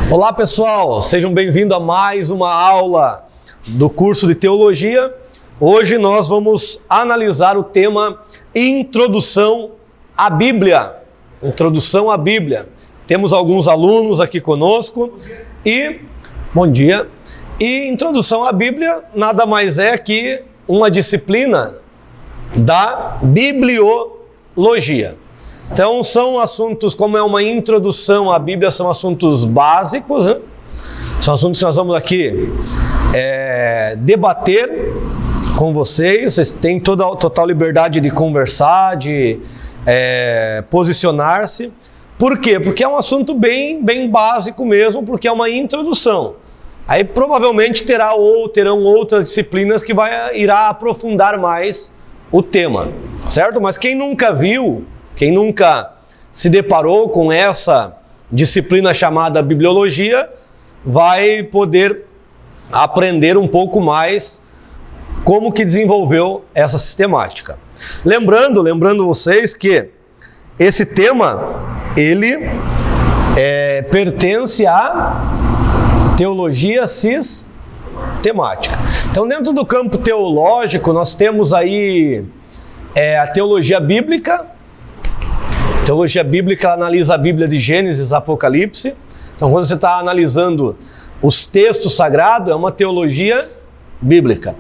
Olá pessoal, sejam bem-vindos a mais uma aula do curso de Teologia. Hoje nós vamos analisar o tema Introdução à Bíblia. Introdução à Bíblia. Temos alguns alunos aqui conosco e... Bom dia. E Introdução à Bíblia nada mais é que uma disciplina da bibliologia. Então são assuntos, como é uma introdução à Bíblia, são assuntos básicos, né? São assuntos que nós vamos aqui debater com vocês. Vocês têm toda a total liberdade de conversar, de posicionar-se. Por quê? Porque é um assunto bem básico mesmo, porque é uma introdução. Aí provavelmente terão outras disciplinas que irá aprofundar mais o tema, certo? Mas quem nunca viu, quem nunca se deparou com essa disciplina chamada bibliologia, vai poder aprender um pouco mais como que desenvolveu essa sistemática. Lembrando vocês que esse tema, ele pertence à teologia sistemática. Então, dentro do campo teológico, nós temos aí a teologia bíblica. A teologia bíblica analisa a Bíblia de Gênesis a Apocalipse. Então, quando você está analisando os textos sagrados, é uma teologia bíblica.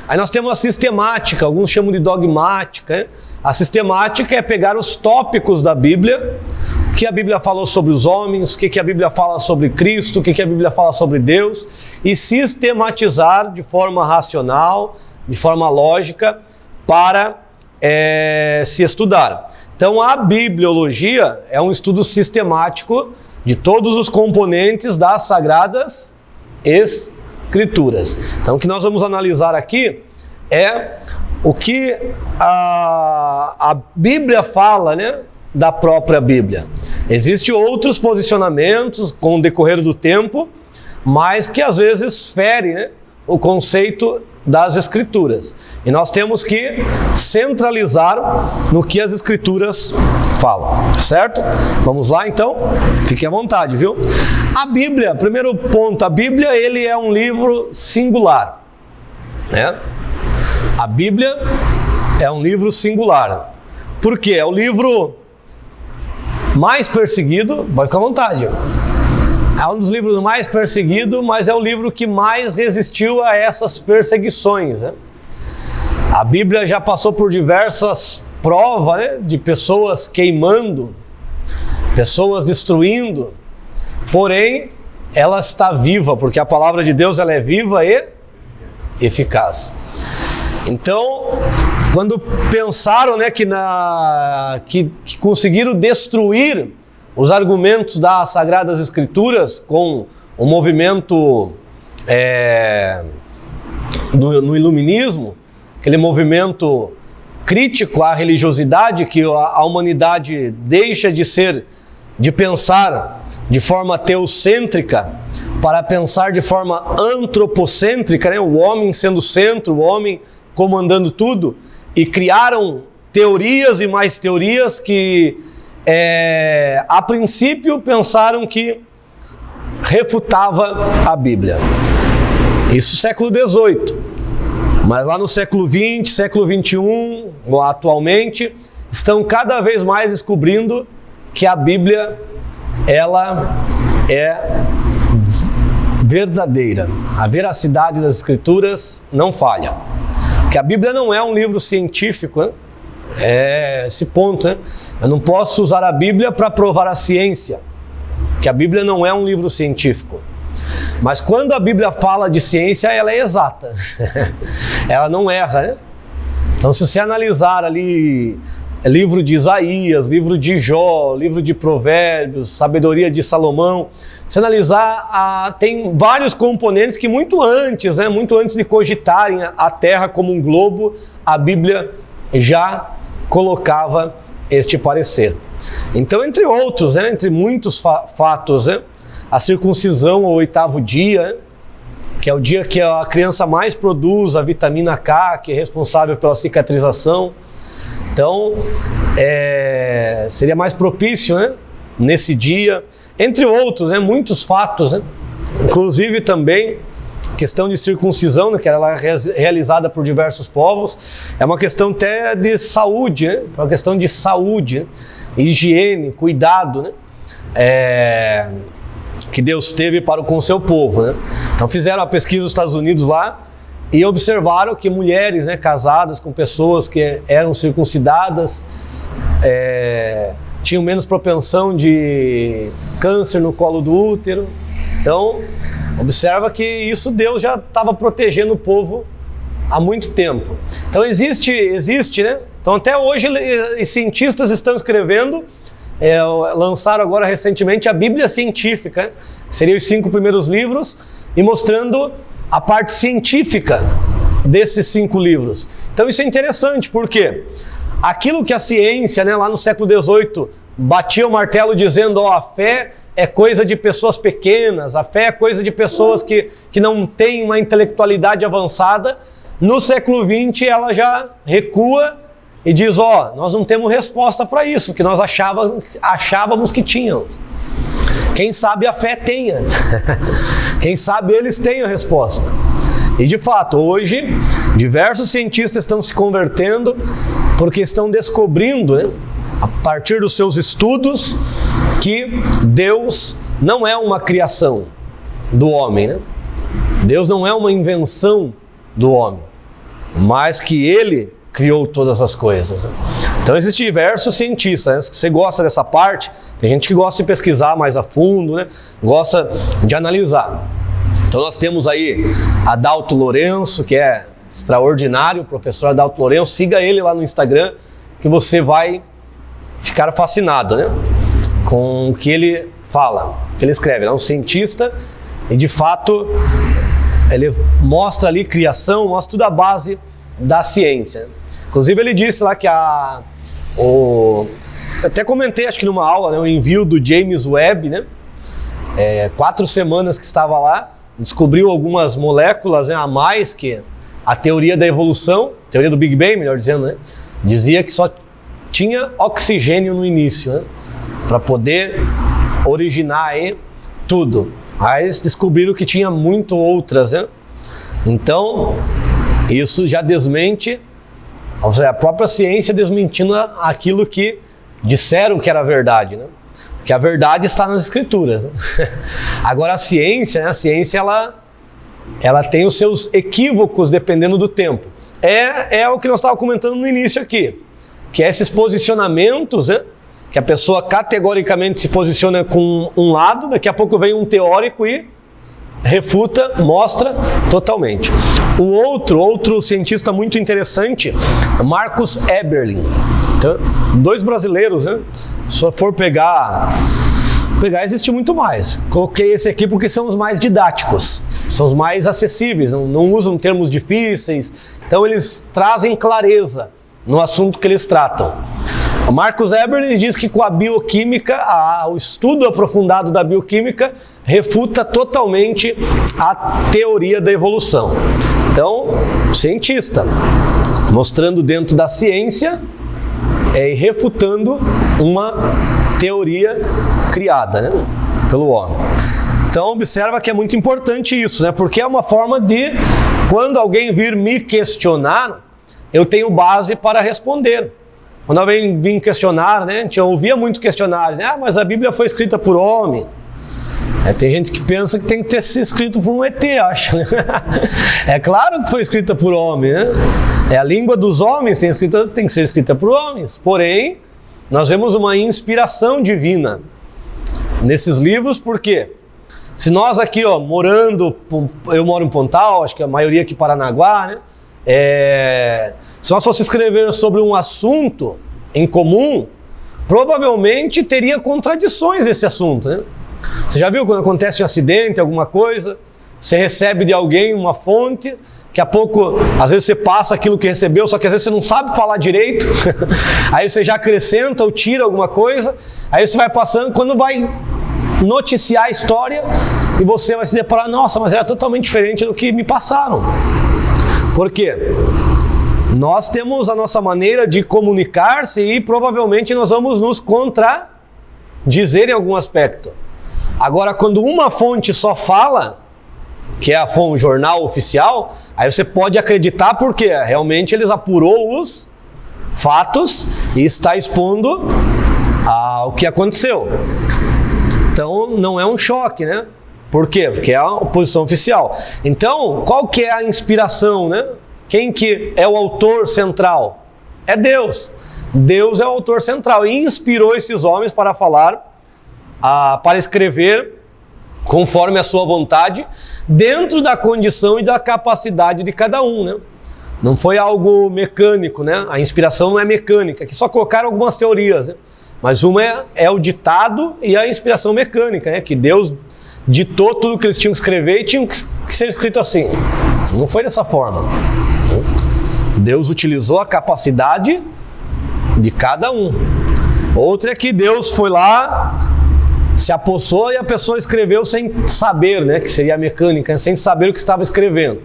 Aí nós temos a sistemática, alguns chamam de dogmática, né? A sistemática é pegar os tópicos da Bíblia, o que a Bíblia falou sobre os homens, o que a Bíblia fala sobre Cristo, o que a Bíblia fala sobre Deus, e sistematizar de forma racional, de forma lógica, para se estudar. Então a bibliologia é um estudo sistemático de todos os componentes das Sagradas Escrituras. Então o que nós vamos analisar aqui é o que a Bíblia fala, né, da própria Bíblia. Existem outros posicionamentos com o decorrer do tempo, mas que às vezes ferem, né, o conceito das Escrituras. E nós temos que centralizar no que as Escrituras falam, certo? Vamos lá então? Fiquem à vontade, viu? A Bíblia, primeiro ponto, a Bíblia ele é um livro singular, né? A Bíblia é um livro singular. Por quê? É o livro mais perseguido, vai ficar à vontade. É um dos livros mais perseguidos, mas é o livro que mais resistiu a essas perseguições, né? A Bíblia já passou por diversas provas, né, de pessoas queimando, pessoas destruindo, porém ela está viva, porque a palavra de Deus ela é viva e eficaz. Então, quando pensaram, né, que conseguiram destruir os argumentos das Sagradas Escrituras com o movimento no iluminismo, aquele movimento crítico à religiosidade, que a humanidade deixa de pensar de forma teocêntrica para pensar de forma antropocêntrica, né? O homem sendo o centro, o homem comandando tudo, e criaram teorias e mais teorias que a princípio pensaram que refutava a Bíblia. Isso século XVIII. Mas lá no século XX, século XXI, atualmente, estão cada vez mais descobrindo que a Bíblia ela é verdadeira. A veracidade das Escrituras não falha. Porque a Bíblia não é um livro científico, né? É esse ponto, né? Eu não posso usar a Bíblia para provar a ciência, porque a Bíblia não é um livro científico. Mas quando a Bíblia fala de ciência, ela é exata. Ela não erra, né? Então, se você analisar ali livro de Isaías, livro de Jó, livro de Provérbios, sabedoria de Salomão, se analisar, tem vários componentes que muito antes de cogitarem a Terra como um globo, a Bíblia já colocava este parecer. Então, entre outros, né, entre muitos fatos, né, a circuncisão ao 8º dia, que é o dia que a criança mais produz a vitamina K, que é responsável pela cicatrização. Então, seria mais propício, né, nesse dia, entre outros, né, muitos fatos, né? Inclusive também questão de circuncisão, né, que era realizada por diversos povos, é uma questão até de saúde, né? É uma questão de saúde, né? Higiene, cuidado, né? Que Deus teve com o seu povo, né? Então fizeram a pesquisa nos Estados Unidos lá e observaram que mulheres, né, casadas com pessoas que eram circuncidadas tinham menos propensão de câncer no colo do útero. Então observa que isso Deus já estava protegendo o povo há muito tempo. Então existe, né? Então até hoje os cientistas estão escrevendo, lançaram agora recentemente a Bíblia Científica, que seriam os 5 primeiros livros, e mostrando a parte científica desses 5 livros. Então isso é interessante, porque aquilo que a ciência, né, lá no século XVIII, batia o martelo dizendo, a fé é coisa de pessoas pequenas, a fé é coisa de pessoas que não têm uma intelectualidade avançada, no século XX ela já recua e diz, nós não temos resposta para isso, que nós achávamos que tínhamos. Quem sabe a fé tenha. Quem sabe eles tenham a resposta. E de fato, hoje, diversos cientistas estão se convertendo porque estão descobrindo, né, a partir dos seus estudos, que Deus não é uma criação do homem, né? Deus não é uma invenção do homem, mas que Ele criou todas as coisas. Então existem diversos cientistas, né? Se você gosta dessa parte, tem gente que gosta de pesquisar mais a fundo, né? Gosta de analisar. Então nós temos aí Adalto Lourenço, que é extraordinário, o professor Adalto Lourenço. Siga ele lá no Instagram, que você vai ficar fascinado, né, com o que ele fala, o que ele escreve. Ele é um cientista e de fato ele mostra ali criação, mostra tudo a base da ciência. Inclusive ele disse lá que até comentei, acho que numa aula, né, o envio do James Webb, né, 4 semanas que estava lá, descobriu algumas moléculas, né, a mais que a teoria da evolução, teoria do Big Bang, melhor dizendo, né, dizia que só tinha oxigênio no início, né, para poder originar aí tudo. Mas descobriram que tinha muito outras, né? Então isso já desmente, ou seja, a própria ciência desmentindo aquilo que disseram que era verdade, né? Que a verdade está nas escrituras, né? Agora a ciência, né? A ciência ela tem os seus equívocos dependendo do tempo. É o que nós estávamos comentando no início aqui, que é esses posicionamentos, né? Que a pessoa categoricamente se posiciona com um lado, daqui a pouco vem um teórico e refuta, mostra totalmente. O outro cientista muito interessante, Marcus Eberlin. Então, 2 brasileiros, né? Se for pegar, existe muito mais. Coloquei esse aqui porque são os mais didáticos, são os mais acessíveis, não usam termos difíceis, então eles trazem clareza no assunto que eles tratam. O Marcus Eberlin diz que com a bioquímica, o estudo aprofundado da bioquímica refuta totalmente a teoria da evolução. Então, cientista, mostrando dentro da ciência e refutando uma teoria criada, né, pelo homem. Então, observa que é muito importante isso, né, porque é uma forma de, quando alguém vir me questionar, eu tenho base para responder. Quando alguém vim questionar, né, a gente ouvia muito questionário, né, mas a Bíblia foi escrita por homem. Tem gente que pensa que tem que ter sido escrito por um ET, acho. É claro que foi escrita por homem, né? É a língua dos homens, tem que ser escrita por homens. Porém, nós vemos uma inspiração divina nesses livros, porque se nós aqui, morando, eu moro em Pontal, acho que a maioria aqui em Paranaguá, né? Se nós fosse escrever sobre um assunto em comum, provavelmente teria contradições nesse assunto, né? Você já viu quando acontece um acidente, alguma coisa, você recebe de alguém uma fonte, daqui a pouco, às vezes você passa aquilo que recebeu, só que às vezes você não sabe falar direito, aí você já acrescenta ou tira alguma coisa, aí você vai passando, quando vai noticiar a história, e você vai se deparar, nossa, mas era totalmente diferente do que me passaram. Por quê? Nós temos a nossa maneira de comunicar-se e provavelmente nós vamos nos contradizer. dizer em algum aspecto. Agora, quando uma fonte só fala, que é a fonte, o jornal oficial, aí você pode acreditar porque realmente eles apurou os fatos e está expondo o que aconteceu. Então não é um choque, né? Por quê? Porque é a posição oficial. Então, qual que é a inspiração, né? Quem que é o autor central? É Deus. Deus é o autor central e inspirou esses homens para falar, para escrever conforme a sua vontade, dentro da condição e da capacidade de cada um, né? Não foi algo mecânico, né? A inspiração não é mecânica, que só colocaram algumas teorias, né? Mas uma é o ditado e a inspiração mecânica, né? Que Deus ditou tudo que eles tinham que escrever e tinham que ser escrito assim. Não foi dessa forma. Deus utilizou a capacidade de cada um. Outra é que Deus foi lá, se apossou e a pessoa escreveu sem saber, né? Que seria a mecânica, sem saber o que estava escrevendo.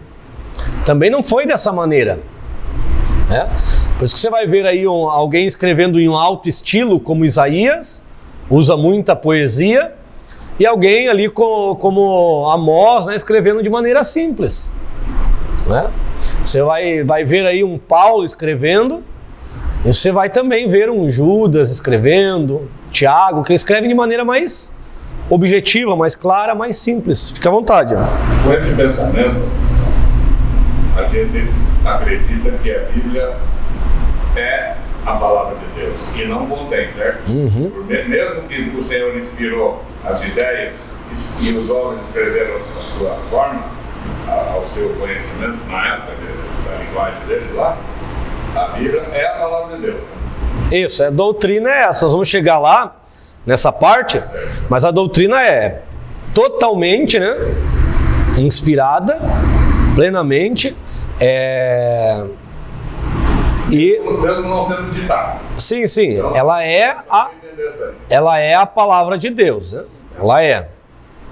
Também não foi dessa maneira. Por isso que você vai ver aí alguém escrevendo em um alto estilo, como Isaías, usa muita poesia, e alguém ali como Amós, né, escrevendo de maneira simples. Você vai ver aí um Paulo escrevendo, e você vai também ver um Judas escrevendo, Tiago, que escreve de maneira mais objetiva, mais clara, mais simples. Fique à vontade. Com esse pensamento, a gente acredita que a Bíblia é a palavra de Deus e não contém, certo? Mesmo que o Senhor inspirou as ideias e os homens escreveram a sua forma, ao seu conhecimento na época da linguagem deles lá, a Bíblia é a palavra de Deus. Isso, a doutrina é essa. Nós vamos chegar lá nessa parte, mas a doutrina é totalmente, né, inspirada, plenamente, e mesmo não sendo ditado. Sim, então, ela é a palavra de Deus, né? Ela é.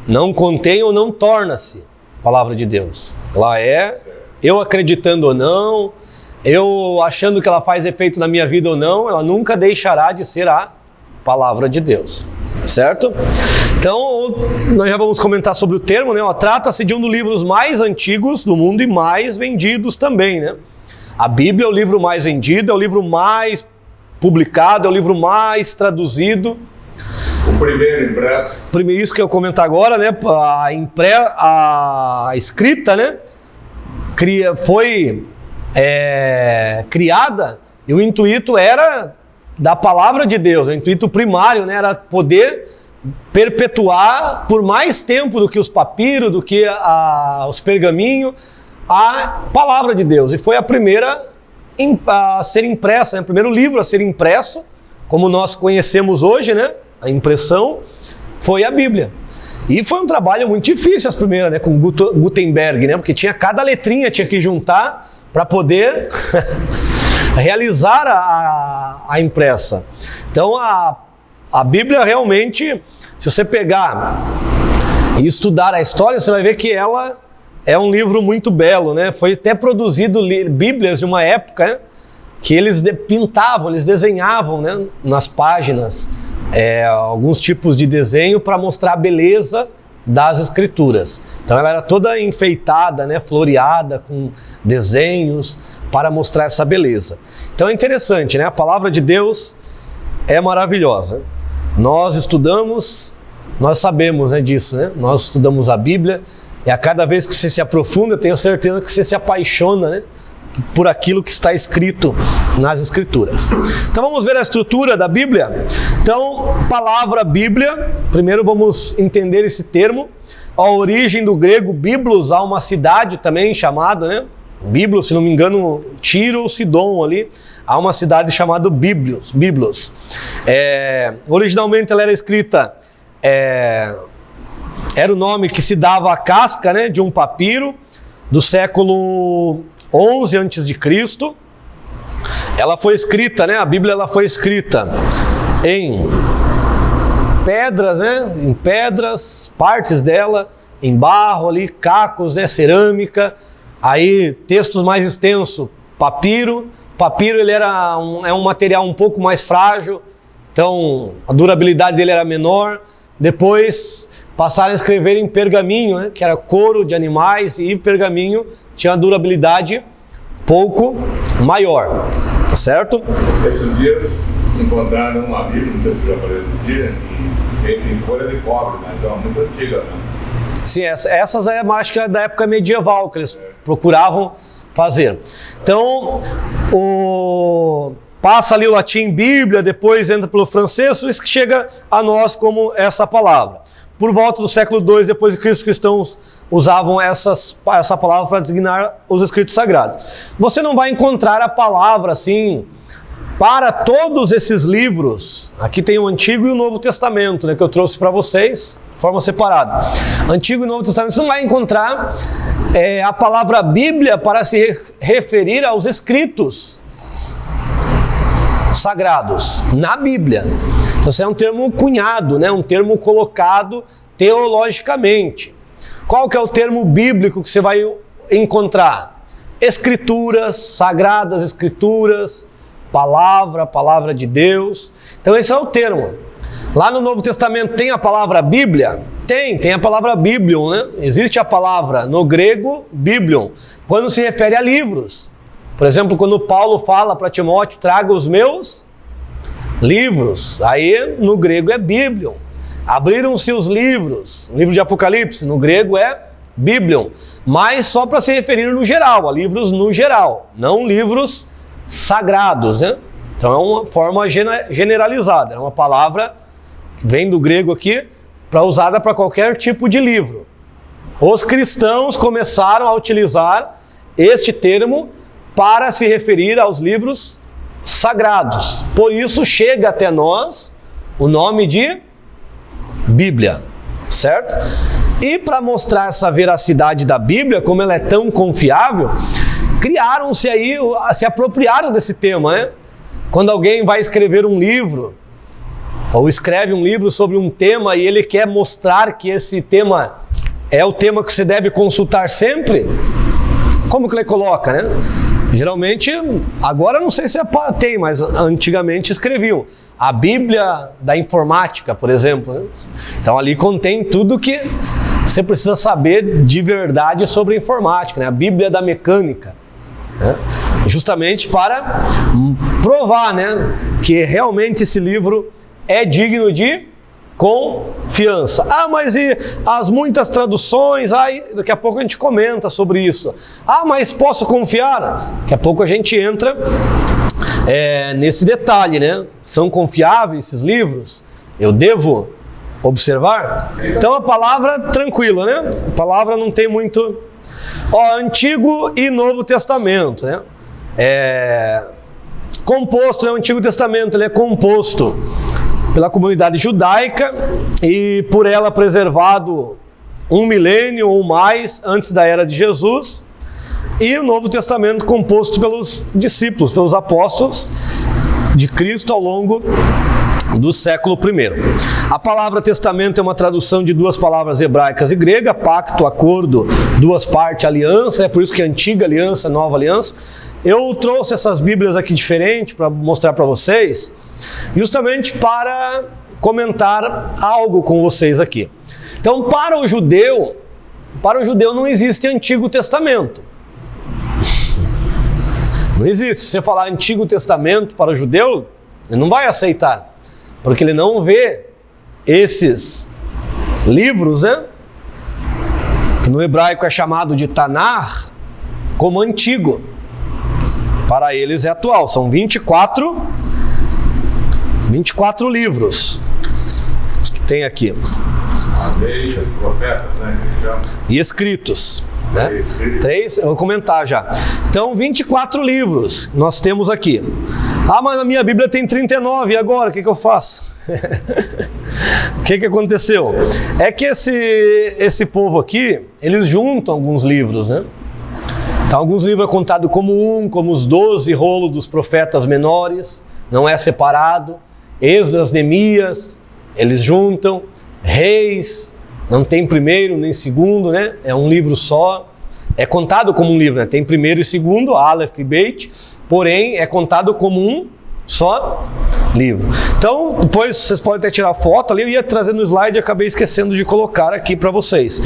Não contém ou não torna-se palavra de Deus. Ela é, eu acreditando ou não, eu achando que ela faz efeito na minha vida ou não, ela nunca deixará de ser a palavra de Deus. Certo? Então, nós já vamos comentar sobre o termo, né? Trata-se de um dos livros mais antigos do mundo e mais vendidos também, né? A Bíblia é o livro mais vendido, é o livro mais publicado, é o livro mais traduzido. O primeiro impresso. Isso que eu comentar agora, né? A escrita, né? Foi criada e o intuito era da palavra de Deus, o intuito primário, né, era poder perpetuar por mais tempo do que os papiros, do que os pergaminhos, a palavra de Deus. E foi a primeira a ser impressa, né, o primeiro livro a ser impresso, como nós conhecemos hoje, né, a impressão, foi a Bíblia. E foi um trabalho muito difícil as primeiras, né, com Gutenberg, né, porque cada letrinha tinha que juntar para poder realizar a impressa. Então a Bíblia realmente, se você pegar e estudar a história, você vai ver que ela é um livro muito belo, né? Foi até produzido Bíblias de uma época, né, que eles pintavam, eles desenhavam, né, nas páginas alguns tipos de desenho para mostrar a beleza das escrituras. Então ela era toda enfeitada, né, floreada com desenhos para mostrar essa beleza. Então é interessante, né? A palavra de Deus é maravilhosa. Nós estudamos, nós sabemos, né, disso, né? Nós estudamos a Bíblia e a cada vez que você se aprofunda, eu tenho certeza que você se apaixona, né, por aquilo que está escrito nas Escrituras. Então vamos ver a estrutura da Bíblia. Então, palavra Bíblia, primeiro vamos entender esse termo. A origem do grego biblos, há uma cidade também chamada, né, Biblos, se não me engano, Tiro ou Sidom ali, há uma cidade chamada Biblos. Originalmente ela era escrita, era o nome que se dava à casca, né, de um papiro do século 11 a.C. Ela foi escrita, né, a Bíblia ela foi escrita em pedras, né, em pedras, partes dela, em barro ali, cacos, né, cerâmica. Aí, textos mais extensos, papiro. Papiro ele era um material um pouco mais frágil, Então, a durabilidade dele era menor. Depois, passaram a escrever em pergaminho, né? Que era couro de animais, e feito tinha uma durabilidade pouco maior. Tá certo? Esses dias encontraram uma Bíblia, não sei se eu já falei outro dia, feita em folha de cobre, mas é uma muito antiga, né? Sim, essas é mais que da época medieval que eles procuravam fazer. Então, passa ali o latim Bíblia, depois entra pelo francês, isso que chega a nós como essa palavra. Por volta do século II depois de Cristo, os cristãos usavam essa palavra para designar os escritos sagrados. Você não vai encontrar a palavra assim para todos esses livros. Aqui tem o Antigo e o Novo Testamento, né, que eu trouxe para vocês de forma separada. Antigo e Novo Testamento, você não vai encontrar a palavra Bíblia para se referir aos escritos sagrados na Bíblia. Então, isso é um termo cunhado, né? Um termo colocado teologicamente. Qual que é o termo bíblico que você vai encontrar? Escrituras, sagradas escrituras, palavra de Deus. Então esse é o termo. Lá no Novo Testamento tem a palavra Bíblia? Tem a palavra Biblion, né? Existe a palavra no grego Biblion, quando se refere a livros. Por exemplo, quando Paulo fala para Timóteo, traga os meus livros. Aí no grego é Biblion. Abriram-se os livros. O livro de Apocalipse, no grego é Biblion. Mas só para se referir no geral, a livros no geral, não livros sagrados, né? Então é uma forma generalizada, é uma palavra que vem do grego aqui, usada para qualquer tipo de livro. Os cristãos começaram a utilizar este termo para se referir aos livros sagrados. Por isso chega até nós o nome de Bíblia, certo? E para mostrar essa veracidade da Bíblia, como ela é tão confiável, criaram-se aí, se apropriaram desse tema, né? Quando alguém vai escrever um livro, ou escreve um livro sobre um tema e ele quer mostrar que esse tema é o tema que você deve consultar sempre, como que ele coloca, né? Geralmente, agora não sei se tem, mas antigamente escreviam a Bíblia da Informática, por exemplo, né? Então ali contém tudo que você precisa saber de verdade sobre informática, né? A Bíblia da Mecânica, né? Justamente para provar, né, que realmente esse livro é digno de confiança. Ah, mas e as muitas traduções? Daqui a pouco a gente comenta sobre isso. Ah, mas posso confiar? Daqui a pouco a gente entra nesse detalhe, né? São confiáveis esses livros? Eu devo observar? Então a palavra, tranquila, né? A palavra não tem muito... Antigo e Novo Testamento, né? Composto, né? O Antigo Testamento ele é composto pela comunidade judaica e por ela preservado 1 milênio ou mais antes da era de Jesus, e o Novo Testamento composto pelos discípulos, pelos apóstolos de Cristo ao longo do século I. A palavra testamento é uma tradução de duas palavras hebraicas e grega, pacto, acordo, duas partes, aliança, é por isso que é antiga aliança, nova aliança. Eu trouxe essas Bíblias aqui diferentes para mostrar para vocês, justamente para comentar algo com vocês aqui. Então, para o judeu não existe Antigo Testamento. Não existe. Se você falar Antigo Testamento para o judeu, ele não vai aceitar, porque ele não vê esses livros, né, que no hebraico é chamado de Tanar, como antigo. Para eles é atual. São 24 livros que tem aqui. Leis, os profetas, né? E escritos. Né? 3, eu vou comentar já. Então, 24 livros nós temos aqui. Ah, mas a minha Bíblia tem 39, e agora? O que eu faço? O que aconteceu? É que esse povo aqui, eles juntam alguns livros, né? Então, alguns livros é contado como os 12 rolos dos profetas menores, não é separado. Esdras, Neemias, eles juntam. Reis, não tem primeiro nem segundo, né? É um livro só. É contado como um livro, né? Tem primeiro e segundo, Aleph e Beit, porém é contado como um só livro. Então, depois vocês podem até tirar foto ali, eu ia trazer no slide e acabei esquecendo de colocar aqui para vocês.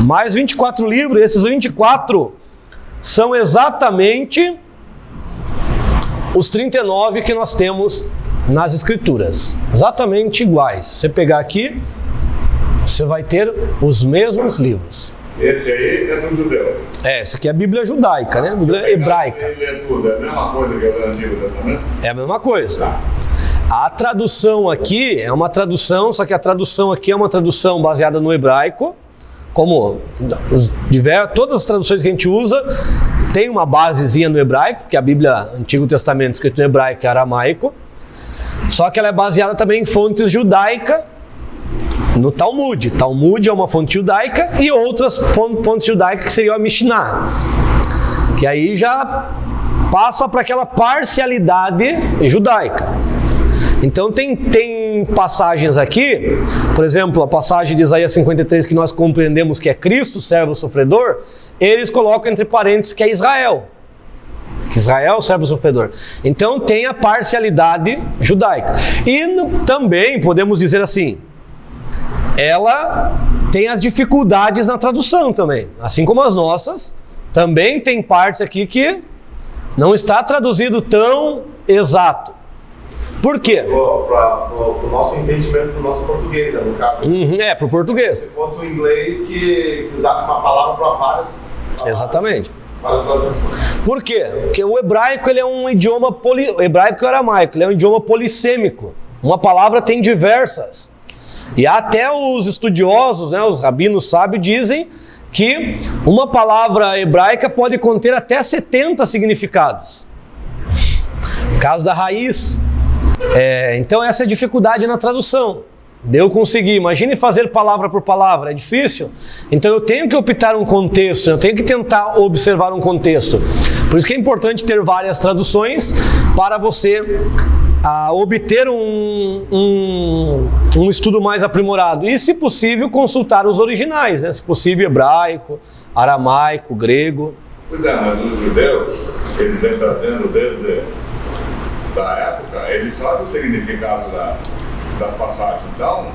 Mais 24 livros, esses 24 são exatamente os 39 que nós temos nas Escrituras. Exatamente iguais. Se você pegar aqui, você vai ter os mesmos livros. Esse aí é do judeu. Esse aqui é a Bíblia judaica, né? A Bíblia hebraica. É tudo, é a mesma coisa que o Antigo Testamento? É a mesma coisa. Tá. A tradução aqui é uma tradução, só que a tradução aqui é uma tradução baseada no hebraico, como todas as traduções que a gente usa tem uma basezinha no hebraico, porque a Bíblia Antigo Testamento escrito em hebraico e aramaico, só que ela é baseada também em fontes judaicas, no Talmud. Talmud é uma fonte judaica e outras fontes judaicas que seriam a Mishnah, que aí já passa para aquela parcialidade judaica. Então tem passagens aqui, por exemplo, a passagem de Isaías 53 que nós compreendemos que é Cristo, servo sofredor, eles colocam entre parênteses que é Israel. Que Israel, servo sofredor. Então tem a parcialidade judaica. E também podemos dizer assim, ela tem as dificuldades na tradução também, assim como as nossas, também tem partes aqui que não está traduzido tão exato. Por quê? Para o nosso entendimento, para o nosso português, né, no caso. Para o português. Se fosse o inglês que usasse uma palavra para várias. Exatamente. Várias traduções. Por quê? Porque o hebraico ele é um idioma o hebraico e o aramaico, ele é um idioma polissêmico. Uma palavra tem diversas. E até os estudiosos, né, os rabinos sábios, dizem que uma palavra hebraica pode conter até 70 significados. No caso da raiz. Então essa é a dificuldade na tradução. De eu conseguir, imagine fazer palavra por palavra, é difícil. Então eu tenho que optar um contexto, eu tenho que tentar observar um contexto. Por isso que é importante ter várias traduções para você obter um estudo mais aprimorado. E, se possível, consultar os originais, né? Se possível, hebraico, aramaico, grego. Pois é, mas os judeus, eles vêm trazendo desde da época, eles sabem o significado das passagens. Então,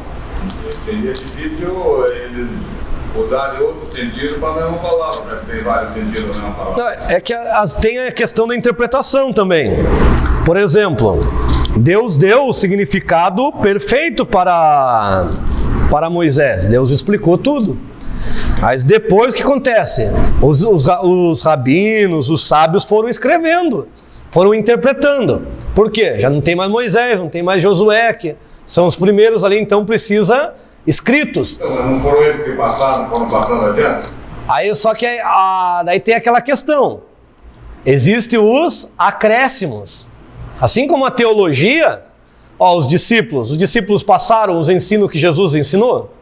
seria difícil eles usarem outro sentido para a mesma palavra, né? Tem vários sentidos na mesma palavra. É que tem a questão da interpretação também. Por exemplo, Deus deu o significado perfeito para Moisés. Deus explicou tudo. Mas depois o que acontece? Os rabinos, os sábios foram escrevendo, foram interpretando. Por quê? Já não tem mais Moisés, não tem mais Josué, que são os primeiros ali, então precisa escritos. Então, não foram eles que passaram, foram passando adiante? Aí só que daí tem aquela questão. Existem os acréscimos. Assim como a teologia, os discípulos passaram os ensinos que Jesus ensinou?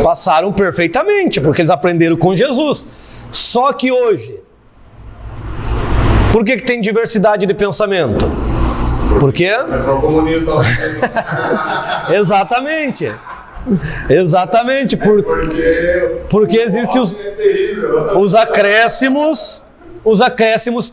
Passaram perfeitamente, porque eles aprenderam com Jesus. Só que hoje, por que tem diversidade de pensamento? Porque... É só comunista. Exatamente. Exatamente. Porque existem os acréscimos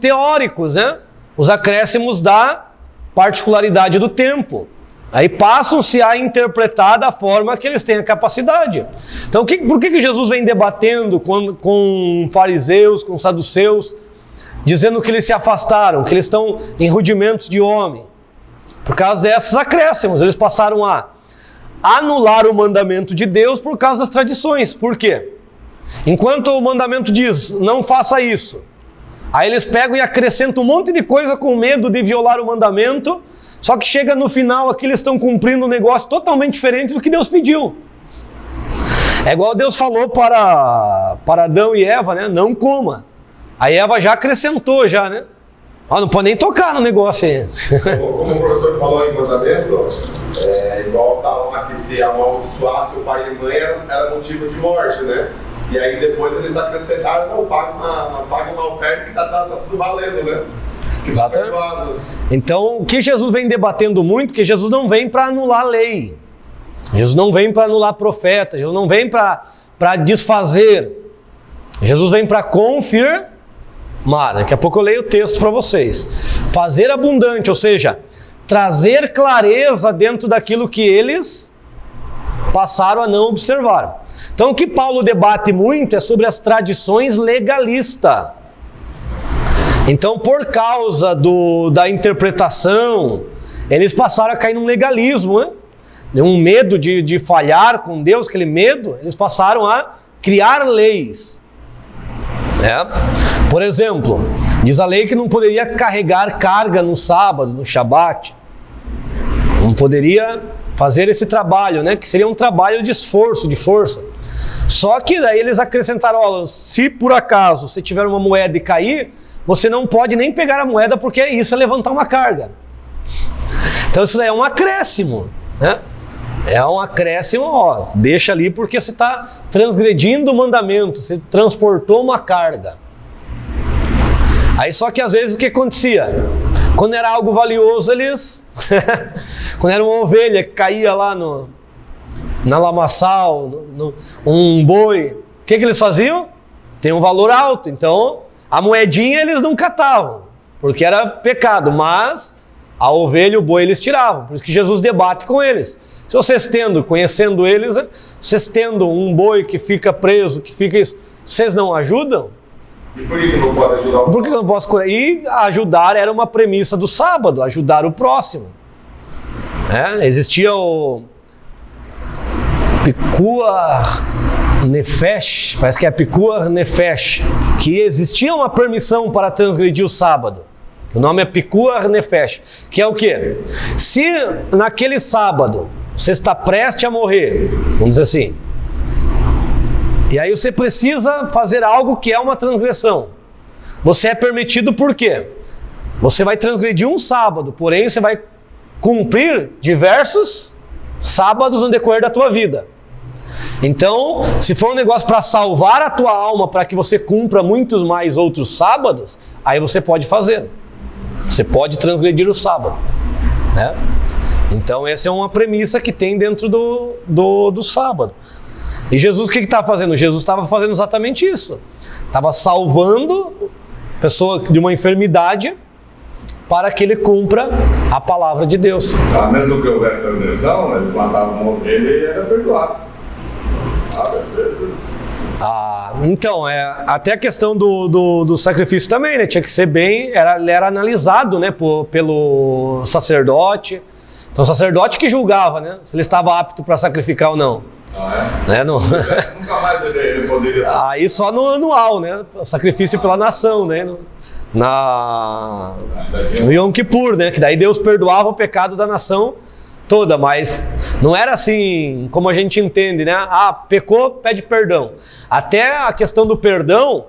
teóricos, né? Os acréscimos da particularidade do tempo. Aí passam-se a interpretar da forma que eles têm a capacidade. Então, por que Jesus vem debatendo com fariseus, com saduceus, dizendo que eles se afastaram, que eles estão em rudimentos de homem? Por causa desses acréscimos. Eles passaram a anular o mandamento de Deus por causa das tradições. Por quê? Enquanto o mandamento diz, não faça isso, aí eles pegam e acrescentam um monte de coisa com medo de violar o mandamento, só que chega no final aqui eles estão cumprindo um negócio totalmente diferente do que Deus pediu. É igual Deus falou para Adão e Eva, né? Não coma. Aí Eva já acrescentou, né? Não pode nem tocar no negócio aí. Como o professor falou em mandamento, igual estavam lá que se amaldiçoasse o pai e mãe era motivo de morte, né? E aí depois eles acrescentaram, não, paga uma oferta que tá tudo valendo, né? Exatamente. Então, o que Jesus vem debatendo muito, porque Jesus não vem para anular a lei. Jesus não vem para anular profeta, Jesus não vem para desfazer. Jesus vem para confirmar. Daqui a pouco eu leio o texto para vocês. Fazer abundante, ou seja, trazer clareza dentro daquilo que eles passaram a não observar. Então o que Paulo debate muito é sobre as tradições legalistas. Então, por causa da interpretação, eles passaram a cair num legalismo, né? Um medo de falhar com Deus, aquele medo, eles passaram a criar leis. Por exemplo, diz a lei que não poderia carregar carga no sábado, no Shabat. Não poderia fazer esse trabalho, né? Que seria um trabalho de esforço, de força. Só que daí eles acrescentaram, ó, se por acaso você tiver uma moeda e cair, você não pode nem pegar a moeda, porque isso é levantar uma carga. Então isso daí é um acréscimo, né? É um acréscimo, ó, deixa ali porque você está transgredindo o mandamento, você transportou uma carga. Aí só que às vezes o que acontecia? Quando era algo valioso, eles... quando era uma ovelha que caía lá na lamaçal, um boi, o que eles faziam? Tem um valor alto, então a moedinha eles não catavam, porque era pecado, mas a ovelha e o boi eles tiravam. Por isso que Jesus debate com eles. Se vocês conhecendo eles, vocês tendo um boi que fica preso, que fica isso, vocês não ajudam? E por que não pode ajudar o... Por que eu não posso curar? E ajudar era uma premissa do sábado, ajudar o próximo. Existia o Pikuar Nefesh, parece que é Pikuar Nefesh, que existia uma permissão para transgredir o sábado. O nome é Pikuar Nefesh, que é o quê? Se naquele sábado você está prestes a morrer, vamos dizer assim, e aí você precisa fazer algo que é uma transgressão, você é permitido por quê? Você vai transgredir um sábado, porém você vai cumprir diversos sábados no decorrer da tua vida. Então, se for um negócio para salvar a tua alma, para que você cumpra muitos mais outros sábados, aí você pode fazer. Você pode transgredir o sábado, né? Então essa é uma premissa que tem dentro do sábado. E Jesus o que estava fazendo? Jesus estava fazendo exatamente isso. Estava salvando a pessoa de uma enfermidade para que ele cumpra a palavra de Deus. Mesmo que houvesse transgressão, eles matavam uma ovelha e era perdoado. Então, até a questão do sacrifício também, né? Tinha que ser bem, ele era analisado, né, pelo sacerdote. Então o sacerdote que julgava, né, se ele estava apto para sacrificar ou não. Nunca mais ele poderia ser. Aí só no anual, né? Sacrifício pela nação, né? No Yom Kippur, né? Que daí Deus perdoava o pecado da nação toda, mas não era assim como a gente entende, né? Pecou, pede perdão. Até a questão do perdão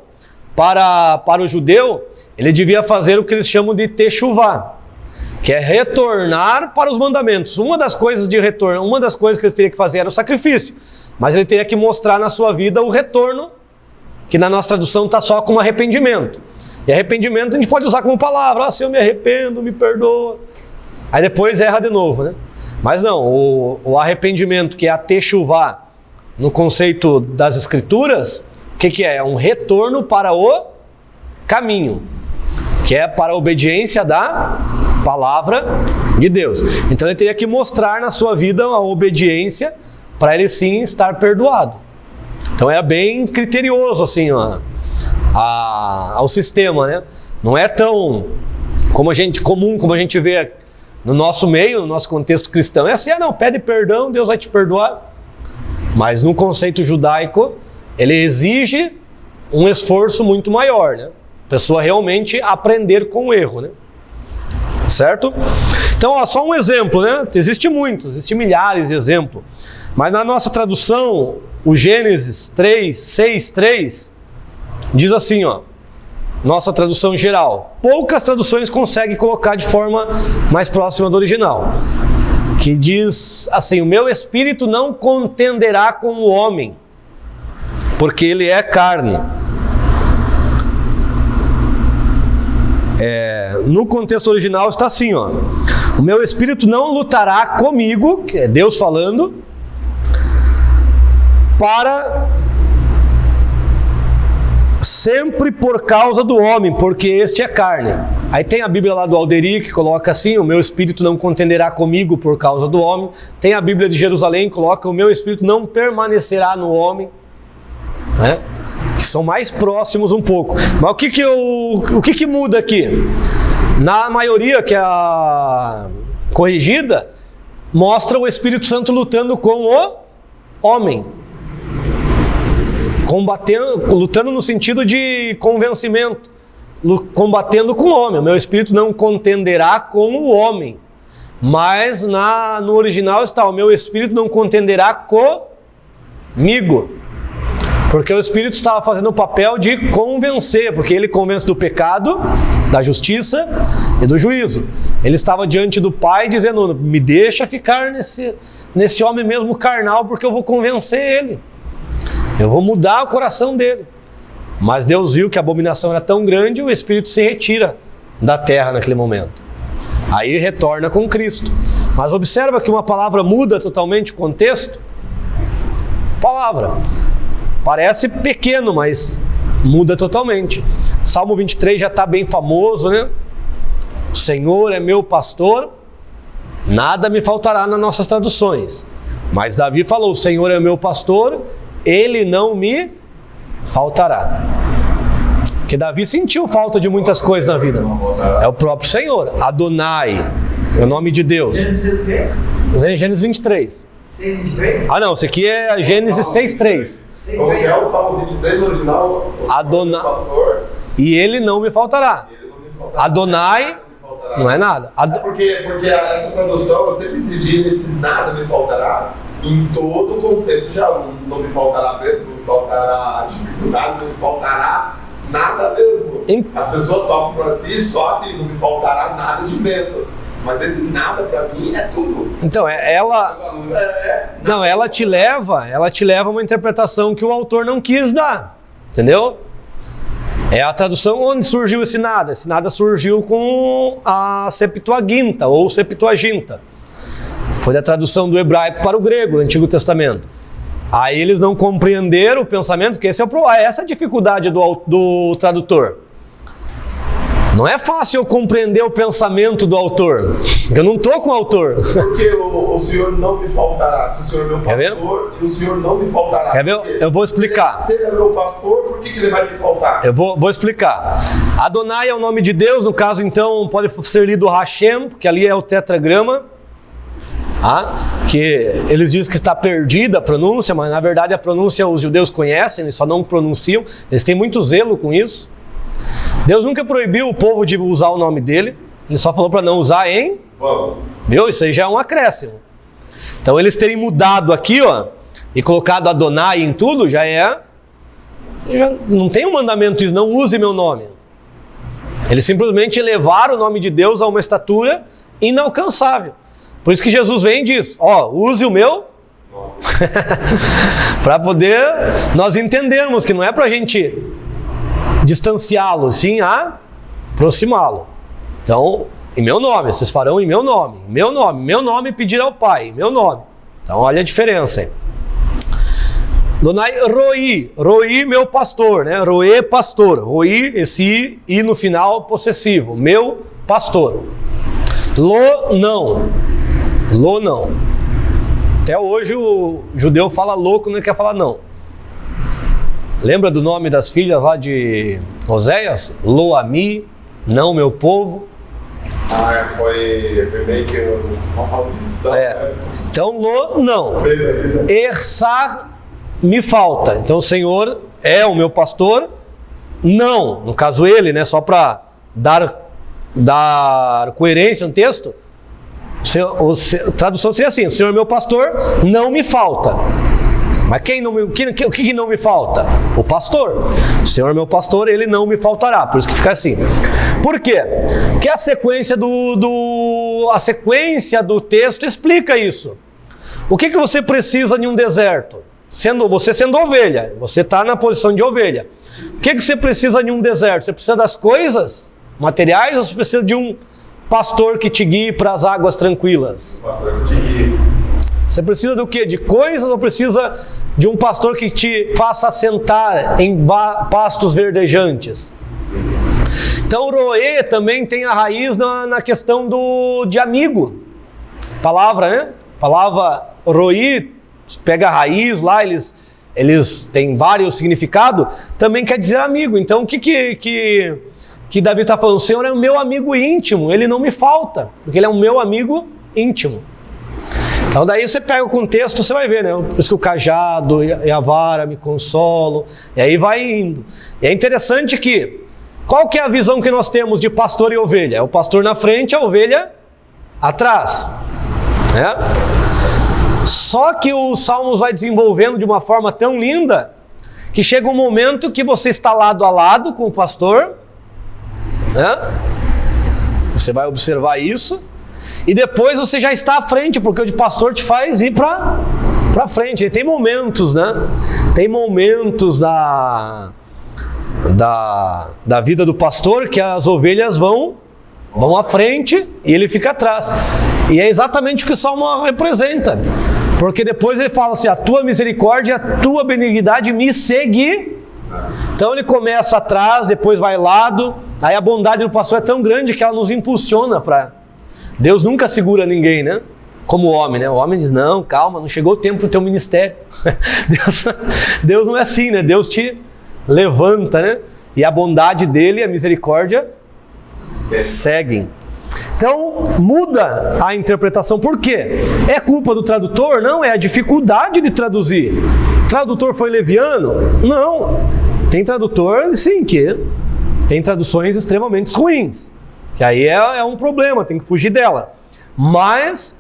para o judeu, ele devia fazer o que eles chamam de techuvá, que é retornar para os mandamentos. Uma das coisas de retorno, uma das coisas que ele teria que fazer era o sacrifício, mas ele teria que mostrar na sua vida o retorno, que na nossa tradução está só como arrependimento. E arrependimento a gente pode usar como palavra, se eu me arrependo, me perdoa. Aí depois erra de novo, né? Mas não, o arrependimento, que é a techuvá, no conceito das escrituras, o que é? É um retorno para o caminho, que é para a obediência da palavra de Deus. Então ele teria que mostrar na sua vida a obediência para ele sim estar perdoado. Então é bem criterioso assim ao sistema, né? Não é tão comum como a gente vê no nosso meio, no nosso contexto cristão. É assim, não, pede perdão, Deus vai te perdoar. Mas no conceito judaico, ele exige um esforço muito maior, né? A pessoa realmente aprender com o erro, né? Certo? Então, ó, só um exemplo, né? Existem milhares de exemplos. Mas na nossa tradução, o Gênesis 6:3, diz assim, ó, nossa tradução geral. Poucas traduções conseguem colocar de forma mais próxima do original. Que diz assim: o meu espírito não contenderá com o homem, porque ele é carne. No contexto original está assim, ó: o meu espírito não lutará comigo, que é Deus falando, sempre por causa do homem, porque este é carne. Aí tem a Bíblia lá do Alderi que coloca assim: o meu espírito não contenderá comigo por causa do homem. Tem a Bíblia de Jerusalém que coloca: o meu espírito não permanecerá no homem, né? Que são mais próximos um pouco. Mas o que muda aqui? Na maioria, que é a corrigida, mostra o Espírito Santo lutando com o homem. Lutando no sentido de convencimento. Combatendo com o homem. O meu espírito não contenderá com o homem. Mas no original está: o meu espírito não contenderá comigo. Porque o Espírito estava fazendo o papel de convencer, porque ele convence do pecado, da justiça e do juízo. Ele estava diante do Pai dizendo: me deixa ficar nesse homem mesmo carnal, porque eu vou convencer ele. Eu vou mudar o coração dele. Mas Deus viu que a abominação era tão grande, o Espírito se retira da terra naquele momento. Aí retorna com Cristo. Mas observa que uma palavra muda totalmente o contexto. Palavra. Parece pequeno, mas muda totalmente. Salmo 23 já está bem famoso, né? O Senhor é meu pastor, nada me faltará nas nossas traduções. Mas Davi falou: o Senhor é meu pastor, ele não me faltará. Porque Davi sentiu falta de muitas coisas na vida. É o próprio Senhor. Adonai é o nome de Deus. Gênesis 23. 6:23? Ah não, isso aqui é Gênesis 6:3. Como que é o Salmo 23 no original? Adonai. Pastor, E ele não me faltará. ele não me faltará. Adonai não é nada. Porque essa tradução, eu sempre entendi esse nada me faltará em todo o contexto de algo. Não me faltará mesmo, não me faltará dificuldade, não me faltará nada mesmo. As pessoas tocam para si só assim: não me faltará nada de bênção. Mas esse nada para mim é tudo. Então, ela te leva a uma interpretação que o autor não quis dar. Entendeu? É a tradução onde surgiu esse nada. Esse nada surgiu com a Septuaginta ou Septuaginta. Foi da tradução do hebraico para o grego, no Antigo Testamento. Aí eles não compreenderam o pensamento, porque essa é a dificuldade do tradutor. Não é fácil eu compreender o pensamento do autor. Eu não estou com o autor. Porque o Senhor não me faltará. Se o Senhor é meu pastor, e o Senhor não me faltará. Quer ver? Eu vou explicar. Se ele é meu pastor, por que ele vai me faltar? Eu vou explicar. Adonai é o nome de Deus. No caso, então, pode ser lido Hashem, porque ali é o tetragrama. Que eles dizem que está perdida a pronúncia, mas na verdade a pronúncia os judeus conhecem, eles só não pronunciam. Eles têm muito zelo com isso. Deus nunca proibiu o povo de usar o nome dele. Ele só falou para não usar em... Meu, isso aí já é um acréscimo. Então eles terem mudado aqui, e colocado Adonai em tudo, já não tem um mandamento diz: não use meu nome. Eles simplesmente elevaram o nome de Deus a uma estatura inalcançável. Por isso que Jesus vem e diz: use o meu... para poder nós entendermos que não é para a gente distanciá-lo, sim aproximá-lo. Então, em meu nome, vocês farão em meu nome. Em meu nome pedir ao Pai, em meu nome. Então, olha a diferença aí. Donai Roi, meu pastor, né? Roê, pastor. Roi, esse I no final, possessivo. Meu pastor. Lo, não. Até hoje o judeu fala louco, não quer falar não. Lembra do nome das filhas lá de Oséias? Lo-ami, não meu povo. Foi meio que uma maldição. Então, Lo, não. Ersar, me falta. Então, o Senhor é o meu pastor. Não, no caso ele, né? Só para dar coerência no texto. A tradução seria assim: o Senhor é meu pastor, não me falta. Mas o que não me falta? O pastor. O Senhor é meu pastor, ele não me faltará. Por isso que fica assim. Por quê? Porque a sequência do texto explica isso. O que você precisa em um deserto? Você sendo ovelha, você está na posição de ovelha. O que você precisa em um deserto? Você precisa das coisas materiais ou você precisa de um pastor que te guie para as águas tranquilas? Pastor que te guie. Você precisa do quê? De coisas ou precisa de um pastor que te faça sentar em pastos verdejantes. Então, roê também tem a raiz na questão de amigo. Palavra, né? Palavra roí, pega a raiz lá, eles têm vários significados, também quer dizer amigo. Então, o que Davi está falando? O Senhor é o meu amigo íntimo, Ele não me falta, porque Ele é o meu amigo íntimo. Então daí você pega o contexto, você vai ver, né? Por isso que o cajado e a vara me consolam, e aí vai indo. E é interessante que, qual que é a visão que nós temos de pastor e ovelha? É o pastor na frente, a ovelha atrás, né? Só que o Salmos vai desenvolvendo de uma forma tão linda, que chega um momento que você está lado a lado com o pastor, né? Você vai observar isso, e depois você já está à frente, porque o pastor te faz ir para frente. E tem momentos, né? Tem momentos da vida do pastor que as ovelhas vão à frente e ele fica atrás. E é exatamente o que o Salmo representa. Porque depois ele fala assim: a tua misericórdia, a tua benignidade me segue. Então ele começa atrás, depois vai lado. Aí a bondade do pastor é tão grande que ela nos impulsiona para... Deus nunca segura ninguém, né? Como o homem, né? O homem diz: não, calma, não chegou o tempo do teu ministério. Deus não é assim, né? Deus te levanta, né? E a bondade dele e a misericórdia seguem. Então, muda a interpretação. Por quê? É culpa do tradutor? Não, é a dificuldade de traduzir. O tradutor foi leviano? Não. Tem tradutor, sim, que tem traduções extremamente ruins. Que aí é um problema, tem que fugir dela. Mas,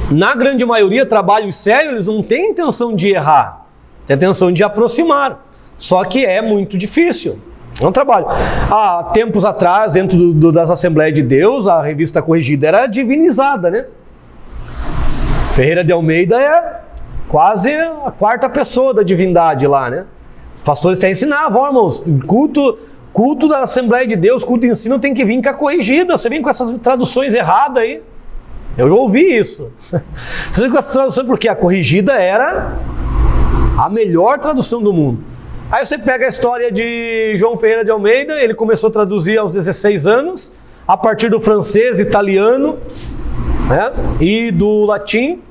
na grande maioria, trabalhos sérios, eles não têm intenção de errar. Tem intenção de aproximar. Só que é muito difícil. É um trabalho. Há tempos atrás, dentro das Assembleias de Deus, a revista corrigida era divinizada, né? Ferreira de Almeida é quase a quarta pessoa da divindade lá, né? Os pastores até ensinavam: irmãos, culto da Assembleia de Deus, culto de ensino tem que vir com a corrigida. Você vem com essas traduções erradas aí. Eu já ouvi isso. Você vem com essas traduções porque a corrigida era a melhor tradução do mundo. Aí você pega a história de João Ferreira de Almeida, ele começou a traduzir aos 16 anos, a partir do francês, italiano, né, e do latim.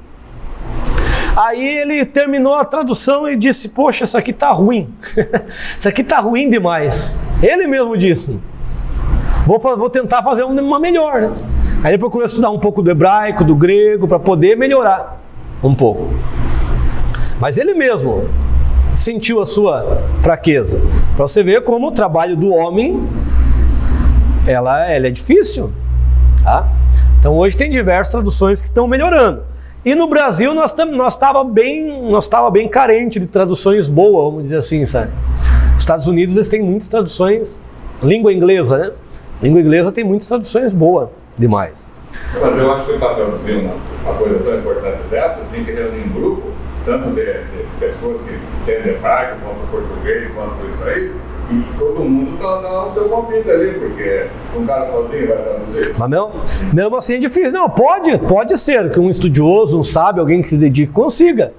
Aí ele terminou a tradução e disse: poxa, isso aqui está ruim. Isso aqui está ruim demais. Ele mesmo disse: vou tentar fazer uma melhor, né? Aí ele procurou estudar um pouco do hebraico, do grego, para poder melhorar um pouco. Mas ele mesmo sentiu a sua fraqueza. Para você ver como o trabalho do homem, ela é difícil, tá? Então hoje tem diversas traduções que estão melhorando. E no Brasil nós estava bem carente de traduções boas, vamos dizer assim, sabe? Os Estados Unidos, eles têm muitas traduções, língua inglesa, né? Língua inglesa tem muitas traduções boas demais. Mas eu acho que para traduzir uma coisa tão importante dessa, tinha que reunir um grupo, tanto de pessoas que entendem hebraico, quanto português, quanto isso aí, e todo mundo está no seu palpite ali, porque um cara sozinho vai traduzir. Mas mesmo assim é difícil. Não, pode ser que um estudioso, um sábio, alguém que se dedique, consiga.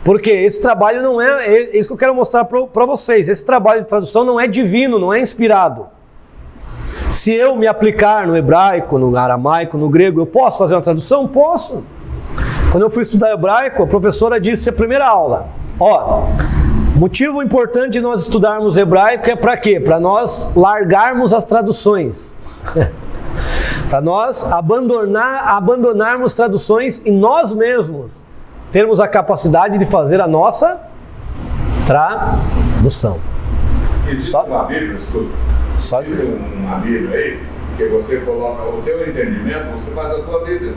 Porque esse trabalho não é isso que eu quero mostrar para vocês. Esse trabalho de tradução não é divino, não é inspirado. Se eu me aplicar no hebraico, no aramaico, no grego, eu posso fazer uma tradução? Posso. Quando eu fui estudar hebraico, a professora disse a primeira aula: motivo importante de nós estudarmos hebraico é para quê? Para nós largarmos as traduções. Para nós abandonarmos traduções e nós mesmos termos a capacidade de fazer a nossa tradução. Existe uma Bíblia, escuta. Existe uma Bíblia aí, que você coloca o teu entendimento, você faz a tua Bíblia.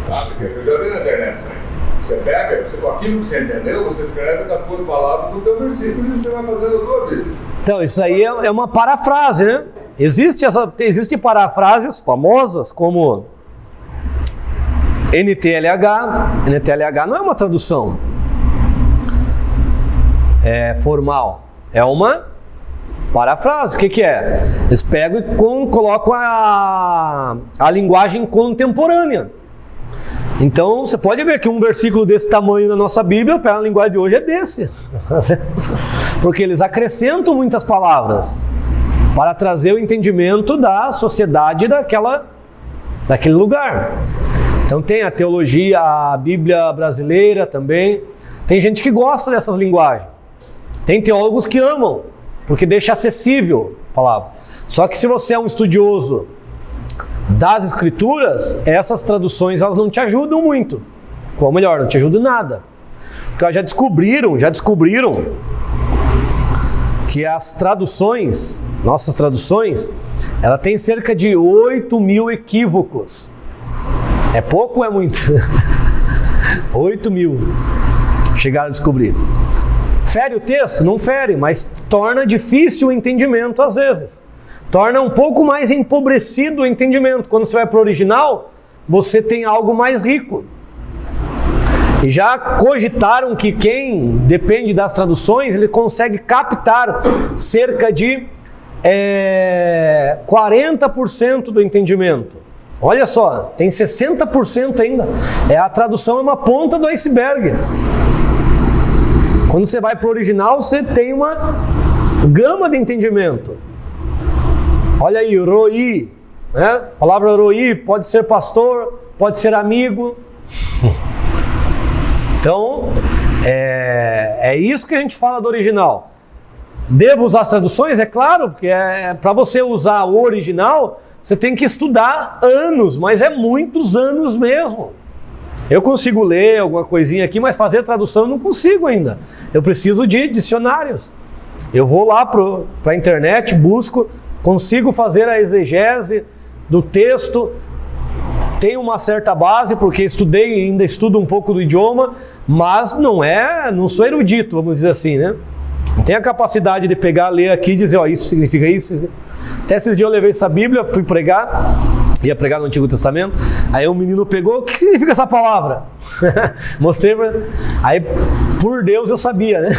Tá? Porque eu já vi na internet isso aí. Você pega, aquilo que você entendeu, você escreve com as tuas palavras no teu versículo e você vai fazendo a tua Bíblia. Então, isso aí é uma parafrase, né? Existem parafrases famosas como NTLH. NTLH não é uma tradução formal, é uma parafrase. O que é? Eles pegam e colocam a linguagem contemporânea. Então, você pode ver que um versículo desse tamanho na nossa Bíblia, para a linguagem de hoje, é desse. Porque eles acrescentam muitas palavras para trazer o entendimento da sociedade daquele lugar. Então tem a teologia, a Bíblia brasileira também. Tem gente que gosta dessas linguagens. Tem teólogos que amam, porque deixa acessível a palavra. Só que se você é um estudioso das Escrituras, essas traduções elas não te ajudam muito. Ou melhor, não te ajudam em nada. Porque elas já descobriram que as traduções, nossas traduções, ela tem cerca de 8.000 equívocos. É pouco ou é muito? 8.000. Chegaram a descobrir. Fere o texto? Não fere, mas torna difícil o entendimento às vezes. Torna um pouco mais empobrecido o entendimento. Quando você vai para o original, você tem algo mais rico. E já cogitaram que quem depende das traduções, ele consegue captar cerca de 40% do entendimento. Olha só, tem 60% ainda. A tradução é uma ponta do iceberg. Quando você vai para o original, você tem uma gama de entendimento. Olha aí, roi, né? A palavra roi pode ser pastor, pode ser amigo. Então, é isso que a gente fala do original. Devo usar as traduções? É claro, porque para você usar o original, você tem que estudar anos, mas é muitos anos mesmo. Eu consigo ler alguma coisinha aqui, mas fazer tradução eu não consigo ainda. Eu preciso de dicionários. Eu vou lá para a internet, busco, consigo fazer a exegese do texto. Tenho uma certa base, porque estudei e ainda estudo um pouco do idioma, mas não sou erudito, vamos dizer assim, né? Não tenho a capacidade de pegar, ler aqui e dizer, ó, isso significa isso. Até esses dias eu levei essa Bíblia, fui pregar, ia pregar no Antigo Testamento, aí o menino pegou, o que significa essa palavra? Mostrei pra... Aí, por Deus, eu sabia, né?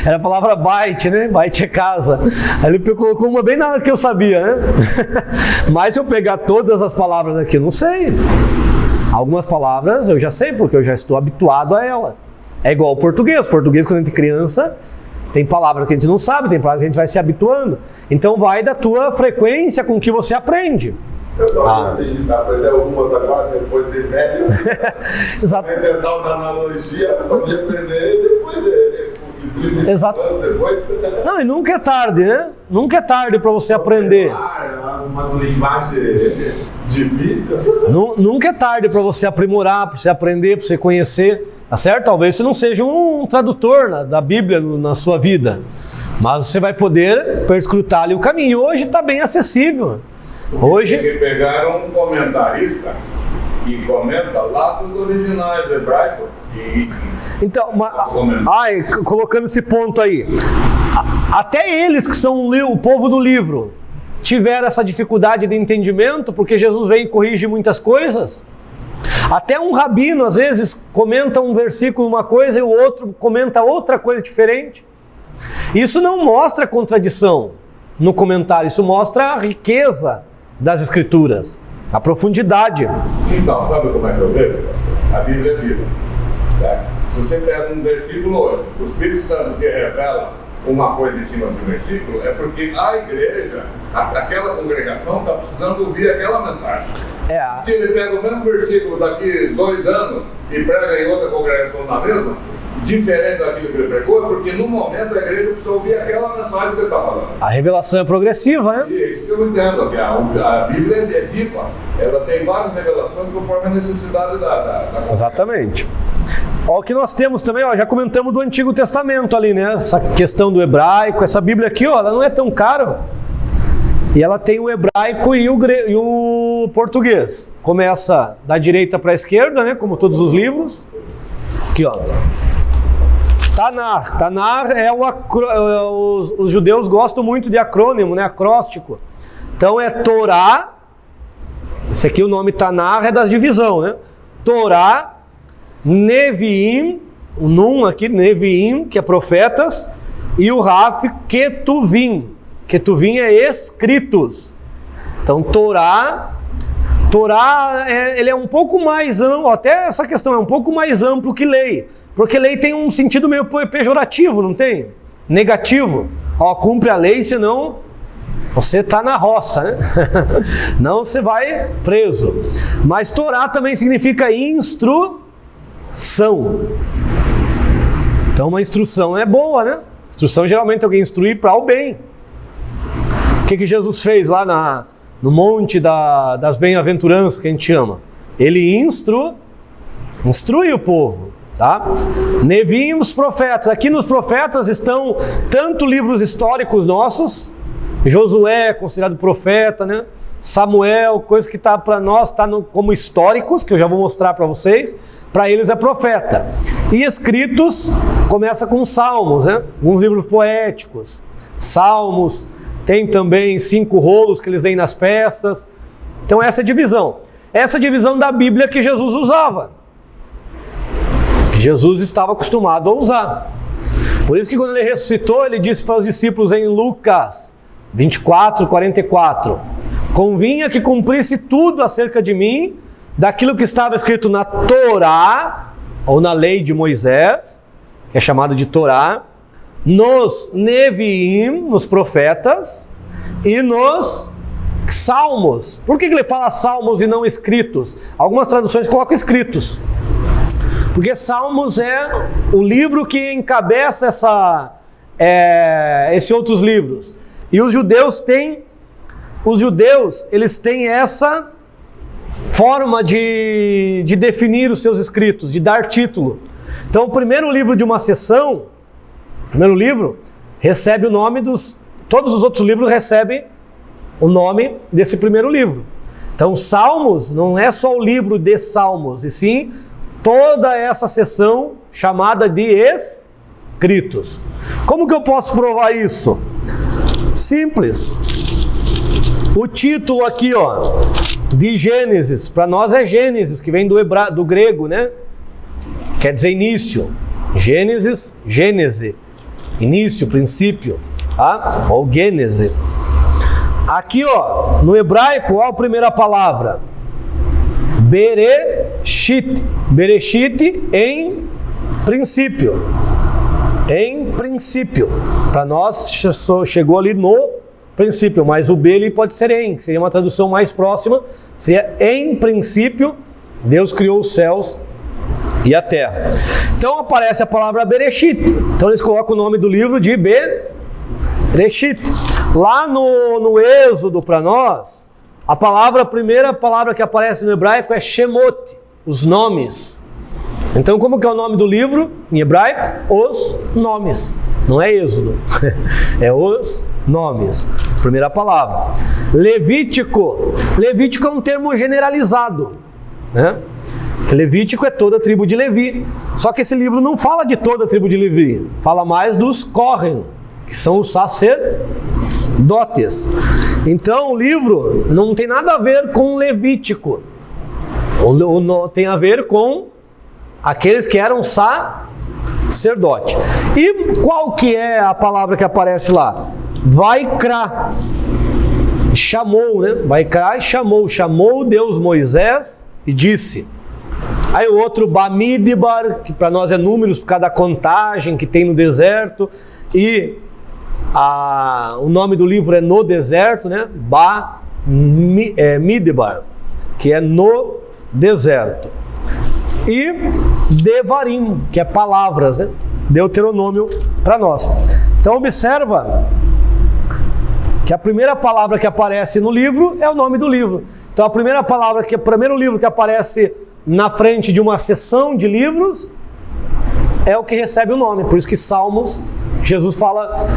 Era a palavra bait, né? Bait é casa. Aí ele colocou uma bem na hora que eu sabia, né? Mas se eu pegar todas as palavras aqui, eu não sei. Algumas palavras eu já sei, porque eu já estou habituado a ela. É igual ao português. Português, quando a gente é criança, tem palavras que a gente não sabe, tem palavras que a gente vai se habituando. Então vai da tua frequência com que você aprende. Eu só aprender algumas agora, depois de velho. Exato. Inventar uma analogia para aprender depois de 30 Exato. anos depois. Não, e nunca é tarde, né? Nunca é tarde para você aprender. Umas linguagens difíceis. Nunca é tarde para você aprimorar, para você aprender, para você conhecer. Tá certo? Talvez você não seja um tradutor da Bíblia na sua vida, mas você vai poder perscrutar ali o caminho. E hoje está bem acessível. Hoje... Que pegaram um comentarista que comenta lá dos originais hebraicos. Então, colocando esse ponto aí, até eles que são o povo do livro tiveram essa dificuldade de entendimento, porque Jesus veio e corrige muitas coisas. Até um rabino, às vezes, comenta um versículo uma coisa e o outro comenta outra coisa diferente. Isso não mostra contradição no comentário, isso mostra a riqueza das Escrituras, a profundidade. Então, sabe como é que eu vejo? A Bíblia é viva. Tá? Se você pega um versículo hoje, o Espírito Santo que revela uma coisa em cima desse versículo, é porque a igreja, aquela congregação está precisando ouvir aquela mensagem. Se ele pega o mesmo versículo daqui 2 anos e prega em outra congregação na mesma, diferente daquilo que ele pregou, é porque no momento a igreja precisa ouvir aquela mensagem que ele está falando. A revelação é progressiva, né? E é isso que eu entendo, que a Bíblia é viva. Ela tem várias revelações conforme a necessidade da Exatamente. Ó, o que nós temos também, ó, já comentamos do Antigo Testamento ali, né? Essa questão do hebraico, essa Bíblia aqui, ó, ela não é tão cara. E ela tem o hebraico e o português. Começa da direita para a esquerda, né? Como todos os livros. Aqui, ó. Tanar. Tanar é os judeus gostam muito de acrônimo, né? Acróstico. Então é Torá. Esse aqui, o nome Tanar é das divisão, né? Torá, Neviim, o Nun aqui, Neviim, que é profetas, e o Raf, Ketuvim. Ketuvim é escritos. Então, Torá Torá, ele é um pouco mais amplo, até essa questão é um pouco mais amplo que lei. Porque lei tem um sentido meio pejorativo, não tem? Negativo. Ó, cumpre a lei, senão você está na roça, né? Não, você vai preso. Mas Torá também significa instrução. Então uma instrução é boa, né? Instrução geralmente alguém instruir para o bem. O que Jesus fez lá no monte das bem-aventuranças, que a gente chama? Ele instrui o povo, tá? Nevim, os profetas. Aqui nos profetas estão tanto livros históricos nossos, Josué é considerado profeta, né? Samuel, coisa que está para nós, está como históricos, que eu já vou mostrar para vocês. Para eles é profeta. E escritos, começa com salmos, né? Alguns livros poéticos. Salmos, tem também 5 rolos que eles leem nas festas. Então essa é a divisão. Essa é a divisão da Bíblia que Jesus usava. Jesus estava acostumado a usar. Por isso que quando ele ressuscitou, ele disse para os discípulos em Lucas 24, 44, convinha que cumprisse tudo acerca de mim, daquilo que estava escrito na Torá, ou na lei de Moisés, que é chamado de Torá, nos Neviim, nos profetas, e nos salmos. Por que ele fala salmos e não escritos? Algumas traduções colocam escritos. Porque salmos é o livro que encabeça esses outros livros. E os judeus, eles têm essa forma de definir os seus escritos, de dar título. Então, o primeiro livro de uma seção, o primeiro livro, recebe o nome todos os outros livros recebem o nome desse primeiro livro. Então, Salmos não é só o livro de Salmos, e sim toda essa seção chamada de escritos. Como que eu posso provar isso? Simples. O título aqui, ó, de Gênesis, para nós é Gênesis, que vem do grego, né? Quer dizer início. Gênesis, Gênese. Início, princípio. Tá? Ou Gênese. Aqui, ó, no hebraico, ó, a primeira palavra. Bereshit. Bereshit em princípio. Em princípio. Para nós, chegou ali no princípio, mas o B ele pode ser em, que seria uma tradução mais próxima, seria em princípio, Deus criou os céus e a terra. Então aparece a palavra Bereshit, então eles colocam o nome do livro de Bereshit. Lá no Êxodo para nós, a primeira palavra que aparece no hebraico é Shemot, os nomes. Então como que é o nome do livro em hebraico? Os nomes, não é Êxodo, é os nomes, primeira palavra. Levítico. Levítico é um termo generalizado, né? Levítico é toda a tribo de Levi. Só que esse livro não fala de toda a tribo de Levi, fala mais dos Kohen, que são os sacerdotes. Então o livro não tem nada a ver com Levítico, tem a ver com aqueles que eram sacerdote. E qual que é a palavra que aparece lá? Vaikra, chamou, né? Vaikra, chamou Deus Moisés e disse. Aí o outro, Bamidbar, que para nós é números por causa da contagem que tem no deserto, e o nome do livro é No Deserto, né? Midbar, que é no deserto. E Devarim, que é palavras, né? Deuteronômio para nós. Então observa que a primeira palavra que aparece no livro é o nome do livro. Então o primeiro livro que aparece na frente de uma seção de livros é o que recebe o nome. Por isso que Salmos, Jesus fala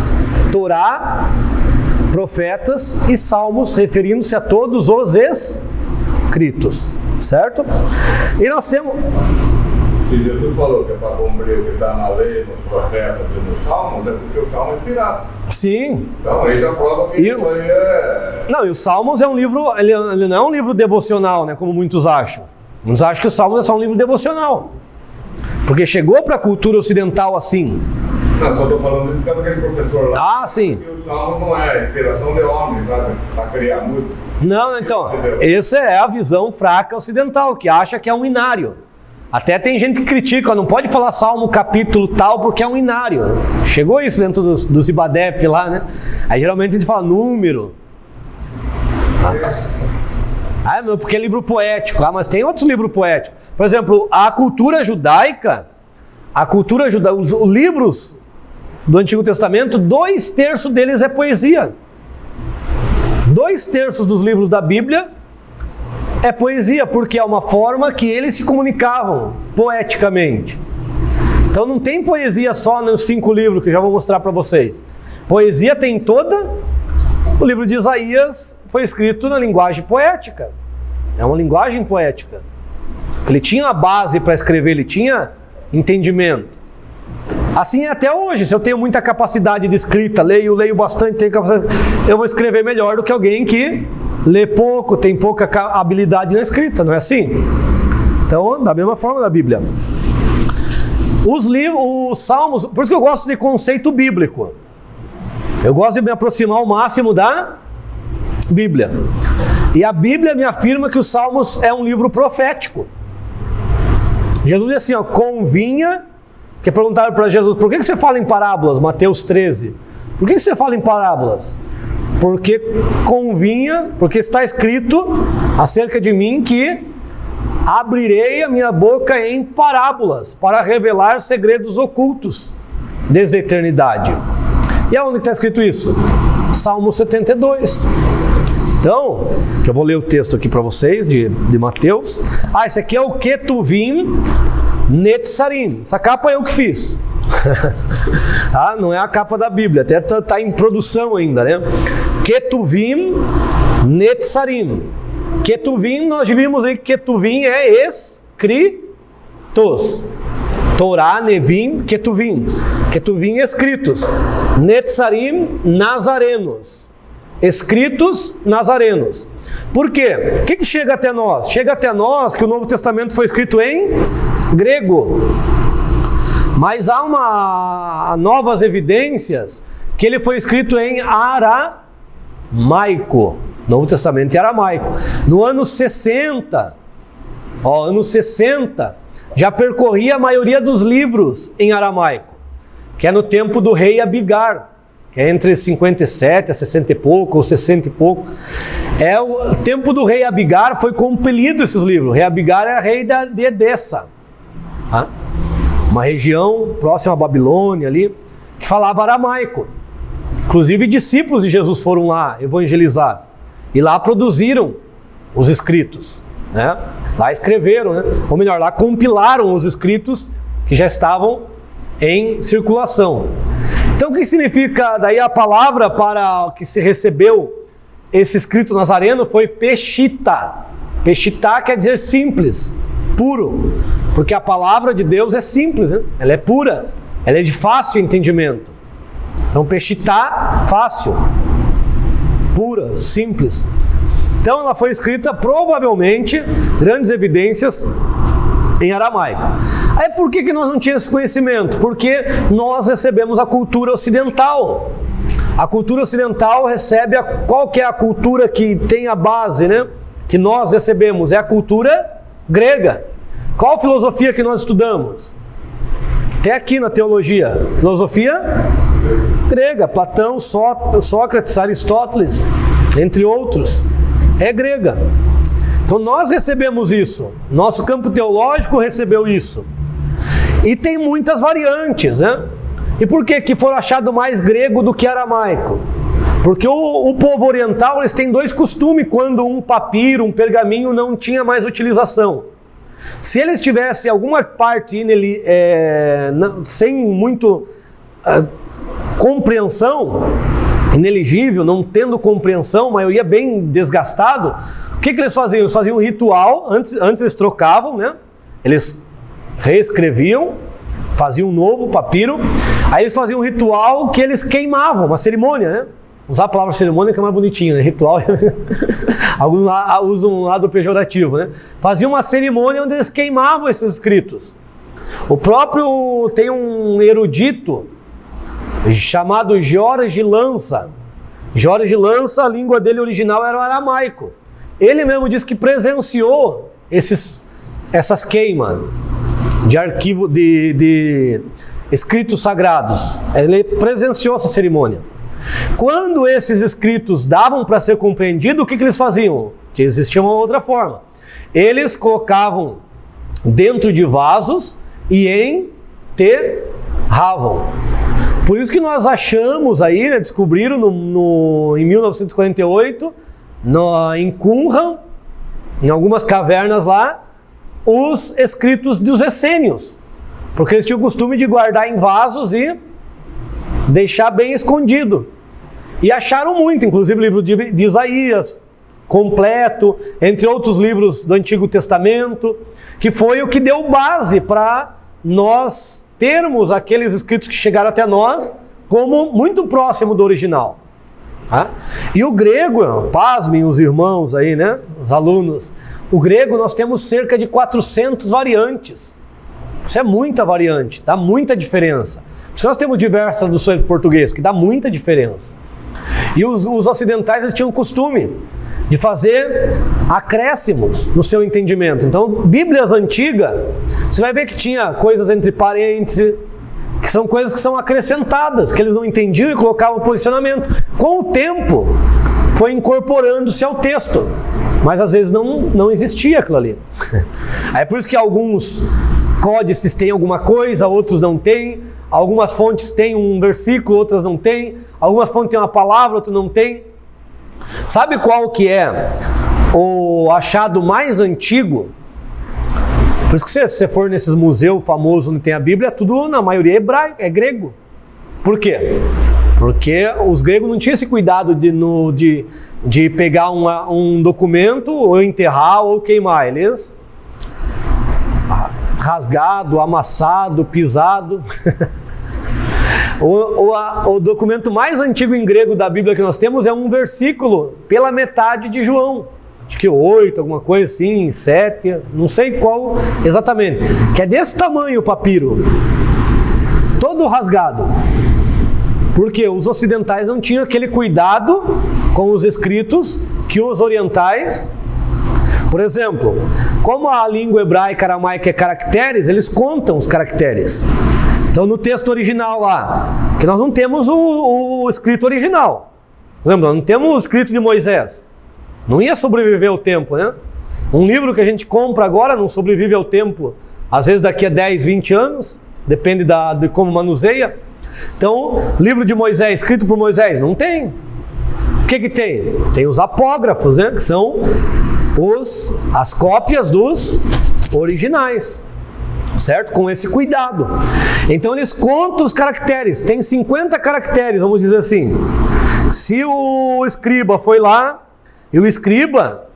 Torá, profetas e Salmos, referindo-se a todos os escritos, certo? E nós temos... Se Jesus falou que é para cumprir o que está na lei, nos profetas e nos salmos, é porque o salmo é inspirado. Sim. Então aí já prova que isso aí é... Não, e o Salmos é um livro, ele não é um livro devocional, né, como muitos acham. Muitos acham que o Salmos é só um livro devocional. Porque chegou para a cultura ocidental assim. Não, só estou falando isso porque aquele professor lá. Ah, sim. Que o salmo não é inspiração de homens, sabe? Para criar música. Não, então, essa é a visão fraca ocidental, que acha que é um inário. Até tem gente que critica, não pode falar Salmo capítulo tal porque é um inário. Chegou isso dentro dos Ibadep lá, né? Aí geralmente a gente fala número. Porque é livro poético. Mas tem outros livros poéticos. Por exemplo, a cultura judaica, os livros do Antigo Testamento, 2/3 deles é poesia. 2/3 dos livros da Bíblia é poesia, porque é uma forma que eles se comunicavam poeticamente. Então não tem poesia só nos 5 livros que eu já vou mostrar para vocês. Poesia tem toda. O livro de Isaías foi escrito na linguagem poética. É uma linguagem poética. Ele tinha a base para escrever, ele tinha entendimento. Assim é até hoje. Se eu tenho muita capacidade de escrita, leio bastante, tenho capacidade, eu vou escrever melhor do que alguém que lê pouco, tem pouca habilidade na escrita, não é assim? Então, da mesma forma da Bíblia. Os Salmos, por isso que eu gosto de conceito bíblico. Eu gosto de me aproximar ao máximo da Bíblia. E a Bíblia me afirma que os Salmos é um livro profético. Jesus diz assim, convinha, que perguntaram para Jesus, por que você fala em parábolas? Mateus 13. Por que você fala em parábolas? Porque convinha, porque está escrito acerca de mim que abrirei a minha boca em parábolas para revelar segredos ocultos desde a eternidade. E aonde está escrito isso? Salmo 72. Então, que eu vou ler o texto aqui para vocês de Mateus. Esse aqui é o Ketuvim Netzarim. Essa capa eu que fiz. Não é a capa da Bíblia, até está em produção ainda, né? Ketuvim Netzarim. Ketuvim, nós vimos aí que Ketuvim é escritos. Torá, Nevim, Ketuvim. Ketuvim escritos. Netzarim, nazarenos. Escritos nazarenos. Por quê? O que chega até nós? Chega até nós que o Novo Testamento foi escrito em grego. Mas há novas evidências que ele foi escrito em aramaico. Novo Testamento em aramaico. No ano 60, já percorria a maioria dos livros em aramaico, que é no tempo do rei Abigar, que é entre 57 a 60 e pouco, ou 60 e pouco. É o tempo do rei Abigar, foi compelido esses livros. O rei Abigar é rei de Edessa, uma região próxima à Babilônia ali, que falava aramaico. Inclusive discípulos de Jesus foram lá evangelizar, e lá produziram os escritos, né? Lá escreveram, né? Ou melhor, lá compilaram os escritos que já estavam em circulação. Então o que significa daí a palavra para que se recebeu esse escrito nazareno foi Peshita. Peshita quer dizer simples, puro, porque a palavra de Deus é simples, né? Ela é pura, ela é de fácil entendimento. Então Peshita, fácil, pura, simples. Então ela foi escrita provavelmente, grandes evidências, em aramaico. Aí por que nós não tínhamos esse conhecimento? Porque nós recebemos a cultura ocidental. A cultura ocidental recebe qual que é a cultura que tem a base, né? Que nós recebemos, é a cultura grega. Qual filosofia que nós estudamos? Até aqui na teologia, filosofia grega, Platão, Sócrates, Aristóteles, entre outros, é grega. Então nós recebemos isso, nosso campo teológico recebeu isso. E tem muitas variantes, né? E por que foram achados mais grego do que aramaico? Porque o povo oriental, eles têm 2 costumes quando um papiro, um pergaminho não tinha mais utilização. Se eles tivessem alguma parte nele, sem muito compreensão, ineligível, não tendo compreensão, a maioria bem desgastado, o que eles faziam? Eles faziam um ritual, antes eles trocavam, né? Eles reescreviam, faziam um novo papiro, aí eles faziam um ritual que eles queimavam, uma cerimônia, né? Usar a palavra cerimônia que é mais bonitinho, né? Ritual, alguns usam um lado pejorativo, né? Faziam uma cerimônia onde eles queimavam esses escritos. Tem um erudito chamado Jorge Lanza, Jorge Lança, a língua dele original era o aramaico. Ele mesmo disse que presenciou essas queimas de arquivo de escritos sagrados. Ele presenciou essa cerimônia. Quando esses escritos davam para ser compreendido, o que eles faziam? Que existia uma outra forma. Eles colocavam dentro de vasos e enterravam. Por isso que nós achamos aí, né, descobriram em 1948, em Qumran, em algumas cavernas lá, os escritos dos essênios. Porque eles tinham o costume de guardar em vasos e deixar bem escondido. E acharam muito, inclusive o livro de Isaías, completo, entre outros livros do Antigo Testamento, que foi o que deu base para nós termos aqueles escritos que chegaram até nós como muito próximo do original. Tá? E o grego, pasmem os irmãos aí, né, os alunos, o grego nós temos cerca de 400 variantes. Isso é muita variante, dá muita diferença. Por isso nós temos diversas traduções para português, que dá muita diferença. E os ocidentais eles tinham o costume de fazer acréscimos no seu entendimento. Então, Bíblias antigas, você vai ver que tinha coisas entre parênteses, que são coisas que são acrescentadas, que eles não entendiam e colocavam posicionamento. Com o tempo, foi incorporando-se ao texto, mas às vezes não existia aquilo ali. É por isso que alguns códices têm alguma coisa, outros não têm. Algumas fontes têm um versículo, outras não têm. Algumas fontes têm uma palavra, outras não têm. Sabe qual que é o achado mais antigo? Por isso que se você for nesses museus famosos onde tem a Bíblia, tudo na maioria é hebraico, é grego. Por quê? Porque os gregos não tinham esse cuidado de pegar um documento, ou enterrar, ou queimar. Eles rasgado, amassado, pisado. O documento mais antigo em grego da Bíblia que nós temos é um versículo pela metade de João. Acho que 8, alguma coisa assim, 7, não sei qual exatamente. Que é desse tamanho o papiro. Todo rasgado. Porque os ocidentais não tinham aquele cuidado com os escritos que os orientais. Por exemplo, como a língua hebraica aramaica é caracteres, eles contam os caracteres. Então no texto original lá, que nós não temos o escrito original. Por exemplo, nós não temos o escrito de Moisés. Não ia sobreviver ao tempo, né? Um livro que a gente compra agora não sobrevive ao tempo, às vezes daqui a 10, 20 anos, depende de como manuseia. Então, livro de Moisés, escrito por Moisés, não tem. O que tem? Tem os apógrafos, né? Que são as cópias dos originais, certo? Com esse cuidado. Então eles contam os caracteres, tem 50 caracteres, vamos dizer assim. Se o escriba foi lá, e o escriba,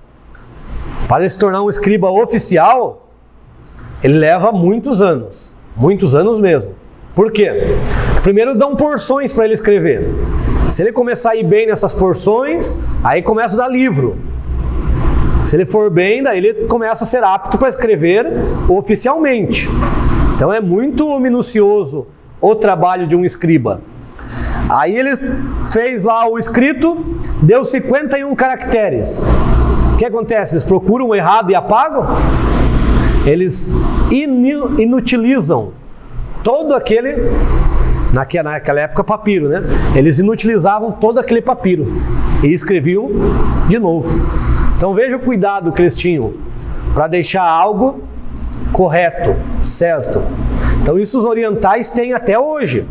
para ele se tornar um escriba oficial, ele leva muitos anos mesmo. Por quê? Primeiro dão porções para ele escrever. Se ele começar a ir bem nessas porções, aí começa a dar livro. Se ele for bem, daí ele começa a ser apto para escrever oficialmente. Então é muito minucioso o trabalho de um escriba. Aí ele fez lá o escrito, deu 51 caracteres. O que acontece? Eles procuram o errado e apagam? Eles inutilizam todo aquele, naquela época papiro, né? Eles inutilizavam todo aquele papiro e escreviam de novo. Então veja o cuidado que eles tinham para deixar algo correto, certo. Então isso os orientais têm até hoje,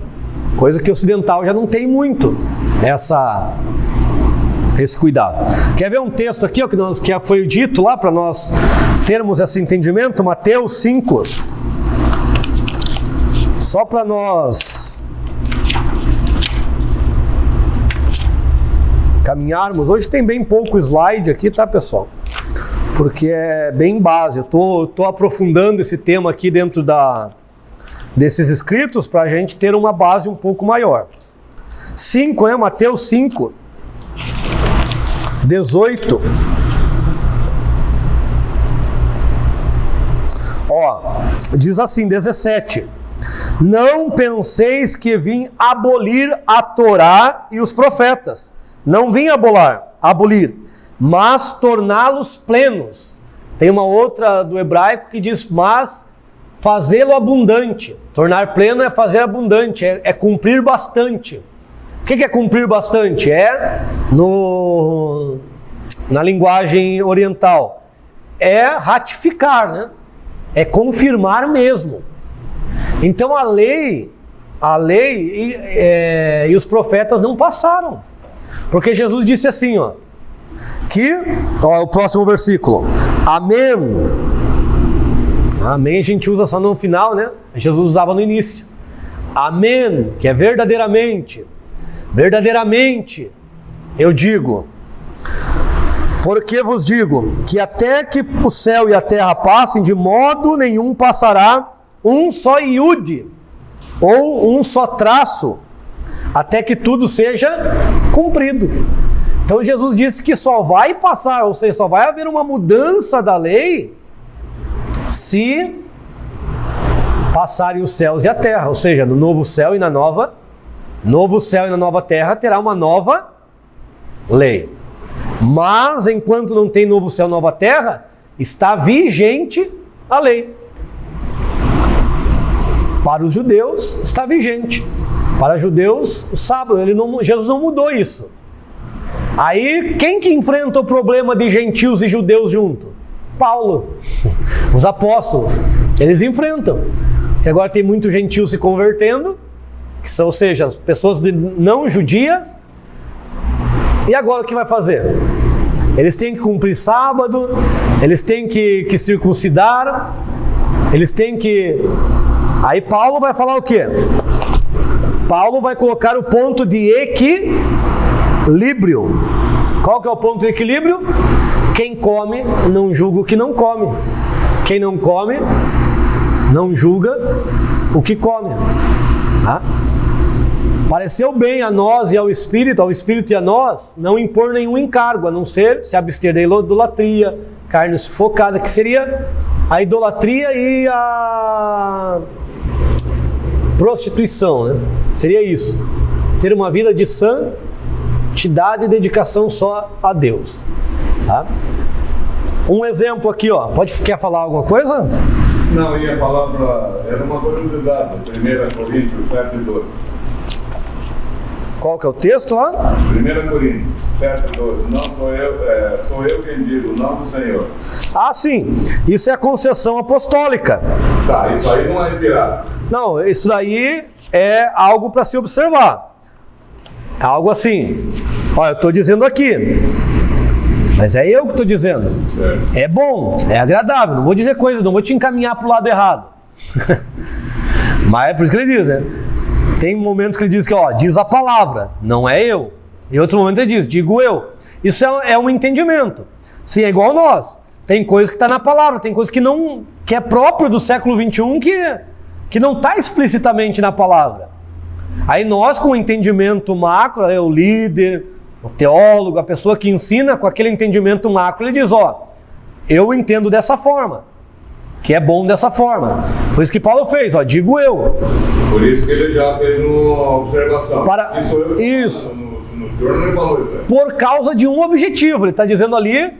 coisa que o ocidental já não tem muito, esse cuidado. Quer ver um texto aqui, ó, que foi dito lá para nós termos esse entendimento? Mateus 5. Só para nós caminharmos. Hoje tem bem pouco slide aqui, tá, pessoal? Porque é bem base. Eu tô aprofundando esse tema aqui dentro desses escritos para a gente ter uma base um pouco maior. 5, né? Mateus 5, 18. Ó, diz assim, 17. Não penseis que vim abolir a Torá e os profetas. Não vim abolir, mas torná-los plenos. Tem uma outra do hebraico que diz, mas fazê-lo abundante. Tornar pleno é fazer abundante, é cumprir bastante. O que é cumprir bastante? Na linguagem oriental, é ratificar, né? É confirmar mesmo. Então a lei e os profetas não passaram. Porque Jesus disse assim, ó, o próximo versículo, amém. Amém a gente usa só no final, né? Jesus usava no início. Amém, que é verdadeiramente. Verdadeiramente, eu digo, porque vos digo, que até que o céu e a terra passem, de modo nenhum passará um só iude, ou um só traço, até que tudo seja cumprido. Então Jesus disse que só vai passar, ou seja, só vai haver uma mudança da lei, se passarem os céus e a terra, ou seja, no novo céu e na nova terra terá uma nova lei. Mas enquanto não tem novo céu e nova terra, está vigente a lei. Para os judeus está vigente. Para os judeus, o sábado, Jesus não mudou isso. Aí, quem que enfrenta o problema de gentios e judeus junto? Paulo, os apóstolos, eles enfrentam. Que agora tem muitos gentios se convertendo, ou seja, as pessoas não judias. E agora o que vai fazer? Eles têm que cumprir sábado, eles têm que circuncidar, eles têm que... Aí Paulo vai falar o quê? Paulo vai colocar o ponto de equilíbrio. Qual que é o ponto de equilíbrio? Quem come não julga o que não come. Quem não come não julga o que come. Tá? Pareceu bem a nós e ao Espírito e a nós, não impor nenhum encargo, a não ser se abster da idolatria, carne sufocada, que seria a idolatria e a prostituição, né? Seria isso. Ter uma vida de santidade e dedicação só a Deus. Tá? Um exemplo aqui, ó. Quer falar alguma coisa? Não, ia falar era uma curiosidade, 1 Coríntios 7:12. Qual que é o texto lá? 1 Coríntios 7:12. Não sou eu quem digo, não do Senhor. Ah, sim. Isso é a concessão apostólica. Tá, isso aí não é inspirado. Não, isso daí é algo para se observar. É algo assim. Olha, eu estou dizendo aqui. Mas é eu que estou dizendo. Certo. É bom, é agradável. Não vou dizer coisa, não vou te encaminhar para o lado errado. Mas é por isso que ele diz, né? Tem momentos que ele diz que, diz a palavra, não é eu. Em outro momento ele diz, digo eu. Isso é um entendimento. Sim, é igual nós. Tem coisa que está na palavra, tem coisa que é próprio do século XXI que não está explicitamente na palavra. Aí nós, com o entendimento macro, o líder, o teólogo, a pessoa que ensina com aquele entendimento macro, ele diz, eu entendo dessa forma. Que é bom dessa forma. Foi isso que Paulo fez, digo eu. Por isso que ele já fez uma observação. Isso. O senhor não falou isso. Por causa de um objetivo. Ele está dizendo ali,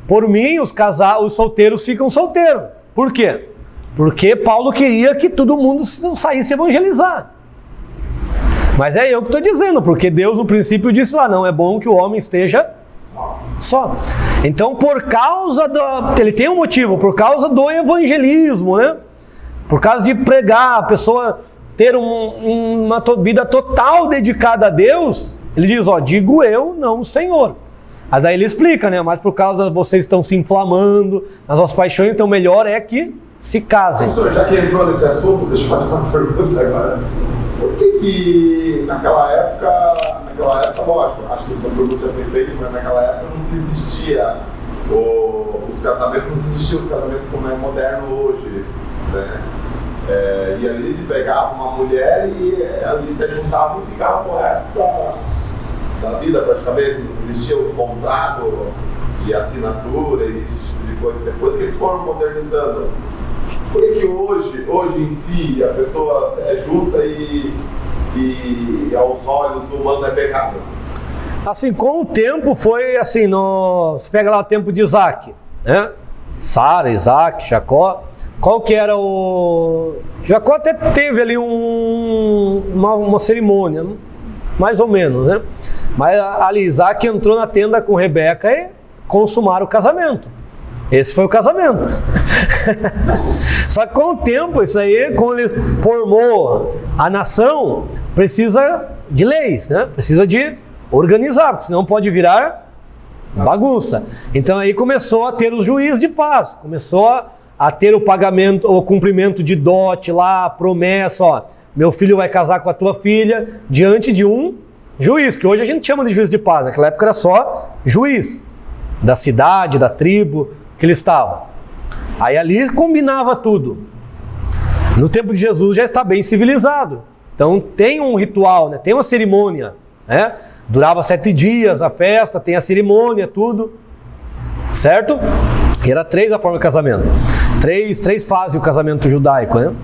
por mim os solteiros ficam solteiros. Por quê? Porque Paulo queria que todo mundo saísse evangelizar. Mas é eu que estou dizendo, porque Deus no princípio disse lá, não é bom que o homem esteja só. Então, ele tem um motivo, por causa do evangelismo, né? Por causa de pregar, a pessoa ter uma vida total dedicada a Deus, ele diz, digo eu, não o Senhor. Mas aí ele explica, né? Mas por causa de vocês estão se inflamando, nas vossas paixões, então melhor é que se casem. Professor, já que entrou nesse assunto, deixa eu fazer uma pergunta agora. Por que naquela época, lógico, acho que esse produto já foi feito, mas naquela época não se existia os casamentos, não se existia os casamentos como é moderno hoje, né? E ali se pegava uma mulher e ali se juntavam e ficavam o resto da vida praticamente, não existia os contratos de assinatura e esse tipo de coisa. Depois que eles foram modernizando, por que hoje em si a pessoa se junta e aos olhos humanos é pecado? Assim, com o tempo foi assim, você pega lá o tempo de Isaac, né? Sara, Isaac, Jacó. Qual que era o... Jacó até teve ali uma cerimônia, mais ou menos, né? Mas ali Isaac entrou na tenda com Rebeca e consumaram o casamento. Esse foi o casamento. Só que com o tempo, isso aí, quando ele formou a nação, precisa de leis, né? Precisa de organizar, porque senão pode virar bagunça. Então aí começou a ter os juízes de paz, começou a ter o pagamento, o cumprimento de dote lá, promessa, ó, meu filho vai casar com a tua filha, diante de um juiz, que hoje a gente chama de juiz de paz, naquela época era só juiz, da cidade, da tribo que ele estava. Aí ali combinava tudo. No tempo de Jesus já está bem civilizado, então tem um ritual, né? Tem uma cerimônia, né? Durava 7 dias a festa, tem a cerimônia, tudo, certo? E era 3 a forma de casamento. 3 fases o casamento judaico, né?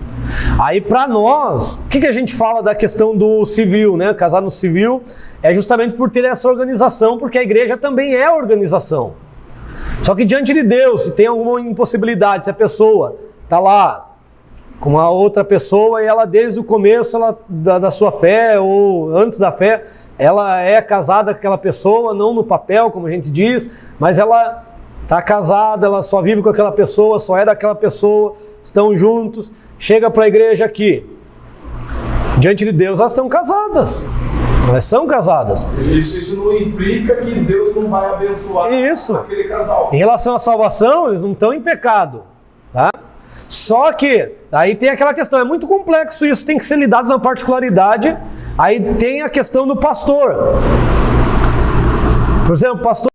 Aí para nós, o que a gente fala da questão do civil, né? Casar no civil é justamente por ter essa organização, porque a igreja também é organização. Só que diante de Deus, se tem alguma impossibilidade, se a pessoa está lá com a outra pessoa e ela desde o começo da sua fé ou antes da fé, ela é casada com aquela pessoa, não no papel, como a gente diz, mas ela está casada, ela só vive com aquela pessoa, só é daquela pessoa, estão juntos, chega para a igreja aqui. Diante de Deus, elas estão casadas. Elas são casadas. Isso não implica que Deus não vai abençoar aquele casal. Em relação à salvação, eles não estão em pecado, tá? Só que, aí tem aquela questão, é muito complexo isso, tem que ser lidado na particularidade. Aí tem a questão do pastor. Por exemplo, pastor